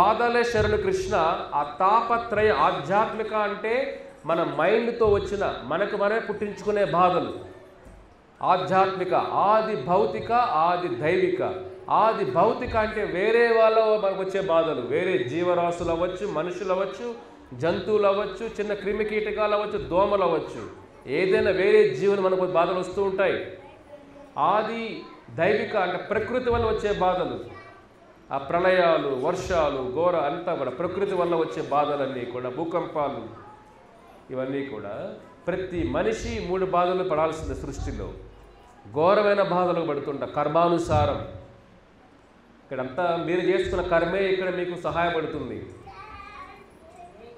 పాదాలే శరణు కృష్ణ. ఆ తాపత్రయ ఆధ్యాత్మిక అంటే మన మైండ్తో వచ్చిన మనకు మనమే పుట్టించుకునే బాధలు. ఆధ్యాత్మిక, ఆది భౌతిక, ఆది దైవిక. ఆది భౌతిక అంటే వేరే వాళ్ళ మనకు వచ్చే బాధలు. వేరే జీవరాశులు అవ్వచ్చు, మనుషులు అవ్వచ్చు, జంతువులు అవ్వచ్చు, చిన్న క్రిమి కీటకాలు అవ్వచ్చు, దోమలు అవ్వచ్చు, ఏదైనా వేరే జీవులు మనకు బాధలు వస్తూ ఉంటాయి. ఆది దైవిక అంటే ప్రకృతి వల్ల వచ్చే బాధలు. ఆ ప్రళయాలు, వర్షాలు, ఘోర అంతా కూడా ప్రకృతి వల్ల వచ్చే బాధలన్నీ కూడా, భూకంపాలు, ఇవన్నీ కూడా ప్రతి మనిషి మూడు బాధలు పడాల్సిందే సృష్టిలో. ఘోరమైన బాధలు పడుతుంటా కర్మానుసారం. ఇక్కడంతా మీరు చేసుకున్న కర్మే ఇక్కడ మీకు సహాయపడుతుంది.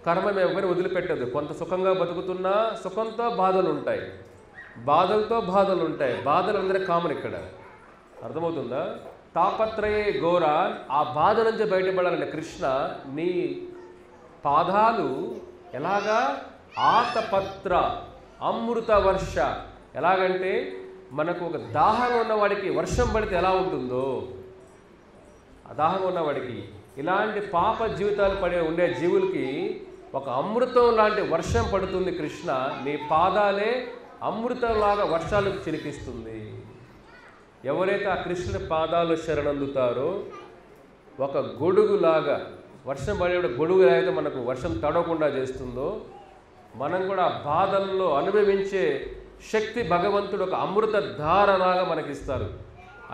కర్మ ఎవరిని వదిలిపెట్టదు. కొంత సుఖంగా బతుకుతున్నా సుఖంతో బాధలు ఉంటాయి, బాధలతో బాధలు ఉంటాయి. బాధలు అందరికీ కామన్ ఇక్కడ. అర్థమవుతుందా? తాపత్రయే ఘోర. ఆ బాధ నుంచి బయటపడాలంటే కృష్ణ నీ పాదాలు ఎలాగా? ఆతపత్ర అమృత వర్ష. ఎలాగంటే మనకు ఒక దాహంగా ఉన్నవాడికి వర్షం పడితే ఎలా ఉంటుందో, ఆ దాహంగా ఉన్నవాడికి ఇలాంటి పాప జీవితాలు ఉండే జీవులకి ఒక అమృతం లాంటి వర్షం పడుతుంది కృష్ణ. నీ పాదాలే అమృతంలాగా వర్షాలకు చిలికిస్తుంది. ఎవరైతే ఆ కృష్ణుని పాదాలు శరణందుతారో ఒక గొడుగులాగా, వర్షం పడేట గొడుగు అయితే మనకు వర్షం తడవకుండా చేస్తుందో, మనం కూడా ఆ బాధల్లో అనుభవించే శక్తి భగవంతుడు ఒక అమృత ధారలాగా మనకిస్తారు.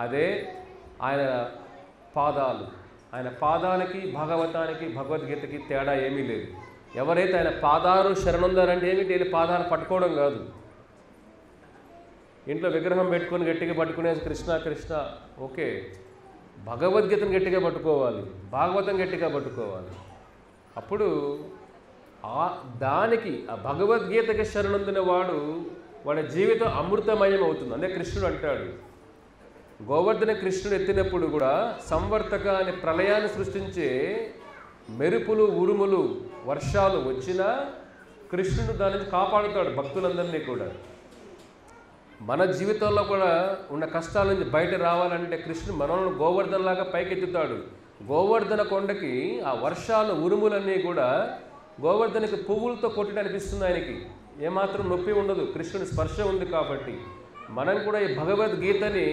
అదే ఆయన పాదాలు. ఆయన పాదాలకి భాగవతానికి భగవద్గీతకి తేడా ఏమీ లేదు. ఎవరైతే ఆయన పాదాలు శరణొందారంటే ఏమిటి? వెళ్ళి పాదాలు పట్టుకోవడం కాదు. ఇంట్లో విగ్రహం పెట్టుకొని గట్టిగా పట్టుకునే కృష్ణ కృష్ణ ఓకే, భగవద్గీతను గట్టిగా పట్టుకోవాలి, భాగవతం గట్టిగా పట్టుకోవాలి. అప్పుడు దానికి ఆ భగవద్గీతకి శరణొందిన వాడి జీవితం అమృతమయం అవుతుంది. అదే కృష్ణుడు అంటాడు, గోవర్ధన కృష్ణుడు ఎత్తినప్పుడు కూడా సంవర్తక అనే ప్రళయాన్ని సృష్టించే మెరుపులు, ఉరుములు, వర్షాలు వచ్చినా కృష్ణుడు దాని నుంచి కాపాడుతాడు భక్తులందరినీ కూడా. మన జీవితంలో కూడా ఉన్న కష్టాల నుంచి బయట రావాలంటే కృష్ణుడు మనల్ని గోవర్ధనలాగా పైకెత్తుతాడు. గోవర్ధన కొండకి ఆ వర్షాలు, ఉరుములన్నీ కూడా గోవర్ధనకి పువ్వులతో కొట్టి అనిపిస్తుంది. ఆయనకి ఏమాత్రం నొప్పి ఉండదు, కృష్ణుడి స్పర్శ ఉంది కాబట్టి. మనం కూడా ఈ భగవద్గీతని,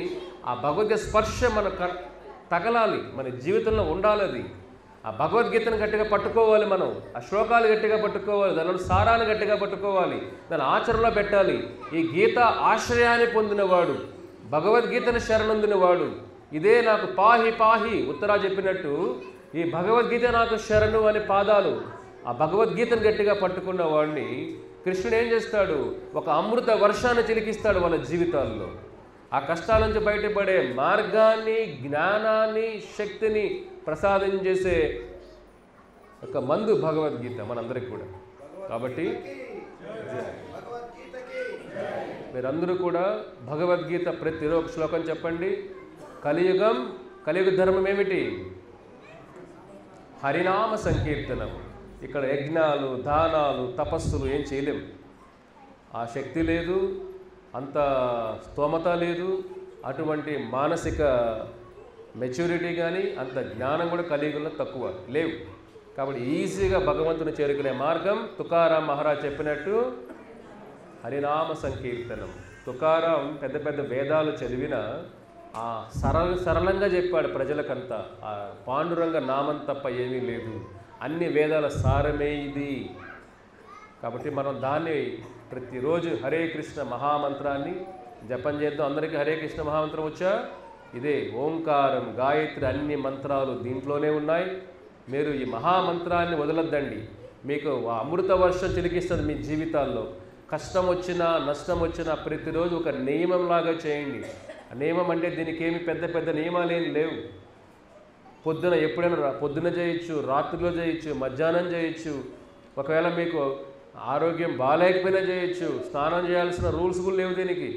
ఆ భగవద్గీత స్పర్శ మన తగలాలి, మన జీవితంలో ఉండాలి. అది ఆ భగవద్గీతను గట్టిగా పట్టుకోవాలి, మనం ఆ శ్లోకాలు గట్టిగా పట్టుకోవాలి, దానిలో సారాన్ని గట్టిగా పట్టుకోవాలి, దాని ఆచరణలో పెట్టాలి. ఈ గీత ఆశ్రయాన్ని పొందినవాడు, భగవద్గీతను శరణొందినవాడు, ఇదే నాకు పాహి పాహి ఉత్తరా చెప్పినట్టు ఈ భగవద్గీత నాకు శరణు అని పాదాలు, ఆ భగవద్గీతను గట్టిగా పట్టుకున్న వాడిని కృష్ణుడు ఏం చేస్తాడు? ఒక అమృత వర్షాన్ని చిలికిస్తాడు వాళ్ళ జీవితాల్లో. ఆ కష్టాల నుంచి బయటపడే మార్గాన్ని, జ్ఞానాన్ని, శక్తిని ప్రసాదం చేసే ఒక మందు భగవద్గీత మనందరికి కూడా. కాబట్టి మీరందరూ కూడా భగవద్గీత ప్రతిరోజు ఒక శ్లోకం చెప్పండి. కలియుగ ధర్మం ఏమిటి? హరినామ సంకీర్తనం. ఇక్కడ యజ్ఞాలు, దానాలు, తపస్సులు ఏం చేయలేం. ఆ శక్తి లేదు, అంత స్తోమత లేదు, అటువంటి మానసిక మెచ్యూరిటీ కానీ అంత జ్ఞానం కూడా కలియుగంలో తక్కువ లేవు. కాబట్టి ఈజీగా భగవంతుని చేరుకునే మార్గం తుకారాం మహారాజ్ చెప్పినట్టు హరినామ సంకీర్తనం. తుకారాం పెద్ద పెద్ద వేదాలు చదివిన ఆ సరళంగా చెప్పాడు ప్రజలకంతా. ఆ పాండురంగ నామం తప్ప ఏమీ లేదు, అన్ని వేదాల సారమే ఇది. కాబట్టి మనం దాన్ని ప్రతిరోజు హరే కృష్ణ మహామంత్రాన్ని జపం చేద్దాం. అందరికీ హరే కృష్ణ మహామంత్రం వచ్చా? ఇదే ఓంకారం, గాయత్రి, అన్ని మంత్రాలు దీంట్లోనే ఉన్నాయి. మీరు ఈ మహామంత్రాన్ని వదలొద్దండి. మీకు అమృత వర్షం చిలికిస్తుంది మీ జీవితాల్లో. కష్టం వచ్చినా నష్టం వచ్చినా ప్రతిరోజు ఒక నియమంలాగా చేయండి. నియమం అంటే దీనికి ఏమి పెద్ద పెద్ద నియమాలు ఏమి లేవు. పొద్దున ఎప్పుడైనా పొద్దున చేయొచ్చు, రాత్రిలో చేయొచ్చు, మధ్యాహ్నం చేయొచ్చు. ఒకవేళ మీకు ఆరోగ్యం బాగాలేకపోయినా చేయొచ్చు. స్నానం చేయాల్సిన రూల్స్ కూడా లేవు దీనికి.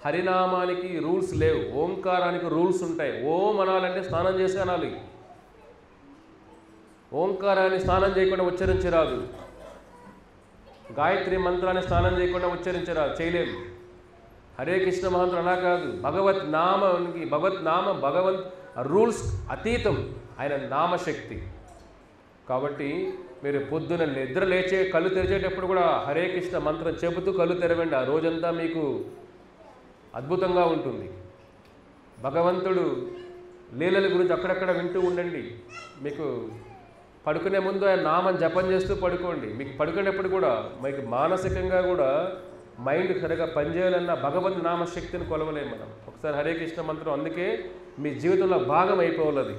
హరినామానికి రూల్స్ లేవు, ఓంకారానికి రూల్స్ ఉంటాయి. ఓం అనాలంటే స్నానం చేసి అనాలి. ఓంకారాన్ని స్నానం చేయకుండా ఉచ్చరించరాదు. గాయత్రి మంత్రాన్ని స్నానం చేయకుండా ఉచ్చరించరాదు, చేయలేము. హరే కృష్ణ మహామంత్రం అలా కాదు. భగవత్ రూల్స్ అతీతం, ఆయన నామశక్తి. కాబట్టి మీరు పొద్దున నిద్ర లేచే కళ్ళు తెరిచేటప్పుడు కూడా హరే కృష్ణ మంత్రం చెబుతూ కళ్ళు తెరవండి. ఆ రోజంతా మీకు అద్భుతంగా ఉంటుంది. భగవంతుడు లీలల గురించి అక్కడక్కడ వింటూ ఉండండి. మీకు పడుకునే ముందు ఆయన నామం జపం చేస్తూ పడుకోండి. మీకు పడుకునేటప్పుడు కూడా మీకు మానసికంగా కూడా మైండ్ సరిగా పనిచేయాలన్న భగవంతు నామశక్తిని కొలవలేము మనం. ఒకసారి హరే కృష్ణ మంత్రం అందుకే మీ జీవితంలో భాగం అయిపోవాలి. అది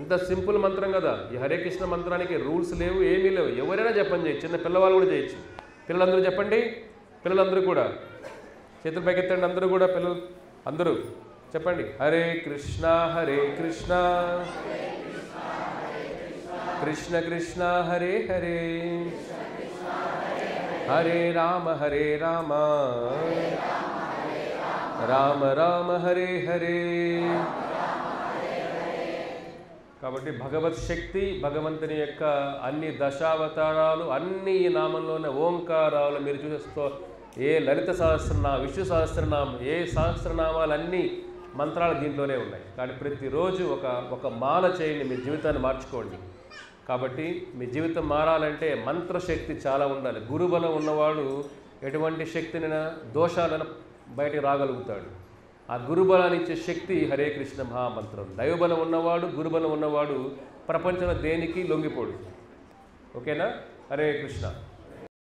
ఎంత సింపుల్ మంత్రం కదా. ఈ హరే కృష్ణ మంత్రానికి రూల్స్ లేవు, ఏమీ లేవు. ఎవరైనా జపం చేయొచ్చు, చిన్న పిల్లవాళ్ళు కూడా చేయొచ్చు. పిల్లలందరూ చెప్పండి, పిల్లలందరూ కూడా చేతులు పైకెత్తండి. అందరూ కూడా పిల్లలు అందరూ చెప్పండి. హరే కృష్ణ హరే కృష్ణ కృష్ణ కృష్ణ హరే హరే హరే రామ రామ రామ హరే హరే. కాబట్టి భగవత్ శక్తి, భగవంతుని యొక్క అన్ని దశావతారాలు అన్ని ఈ నామంలోనే ఓంకారాలు మీరు చూసేస్తూ ఏ లలిత సహస్రనామం, విష్ణు సహస్రనామం, ఏ సహస్రనామాలన్నీ మంత్రాలు దీంట్లోనే ఉన్నాయి. కాబట్టి ప్రతిరోజు ఒక మాల చేయండి, మీ జీవితాన్ని మార్చుకోండి. కాబట్టి మీ జీవితం మారాలంటే మంత్రశక్తి చాలా ఉండాలి. గురుబలం ఉన్నవాడు ఎటువంటి శక్తినైనా దోషాలను బయటికి రాగలుగుతాడు. ఆ గురుబలాన్ని ఇచ్చే శక్తి హరే కృష్ణ మహామంత్రం. దైవబలం ఉన్నవాడు, గురుబలం ఉన్నవాడు ప్రపంచంలో దేనికి లొంగిపోడు. ఓకేనా? హరే కృష్ణ.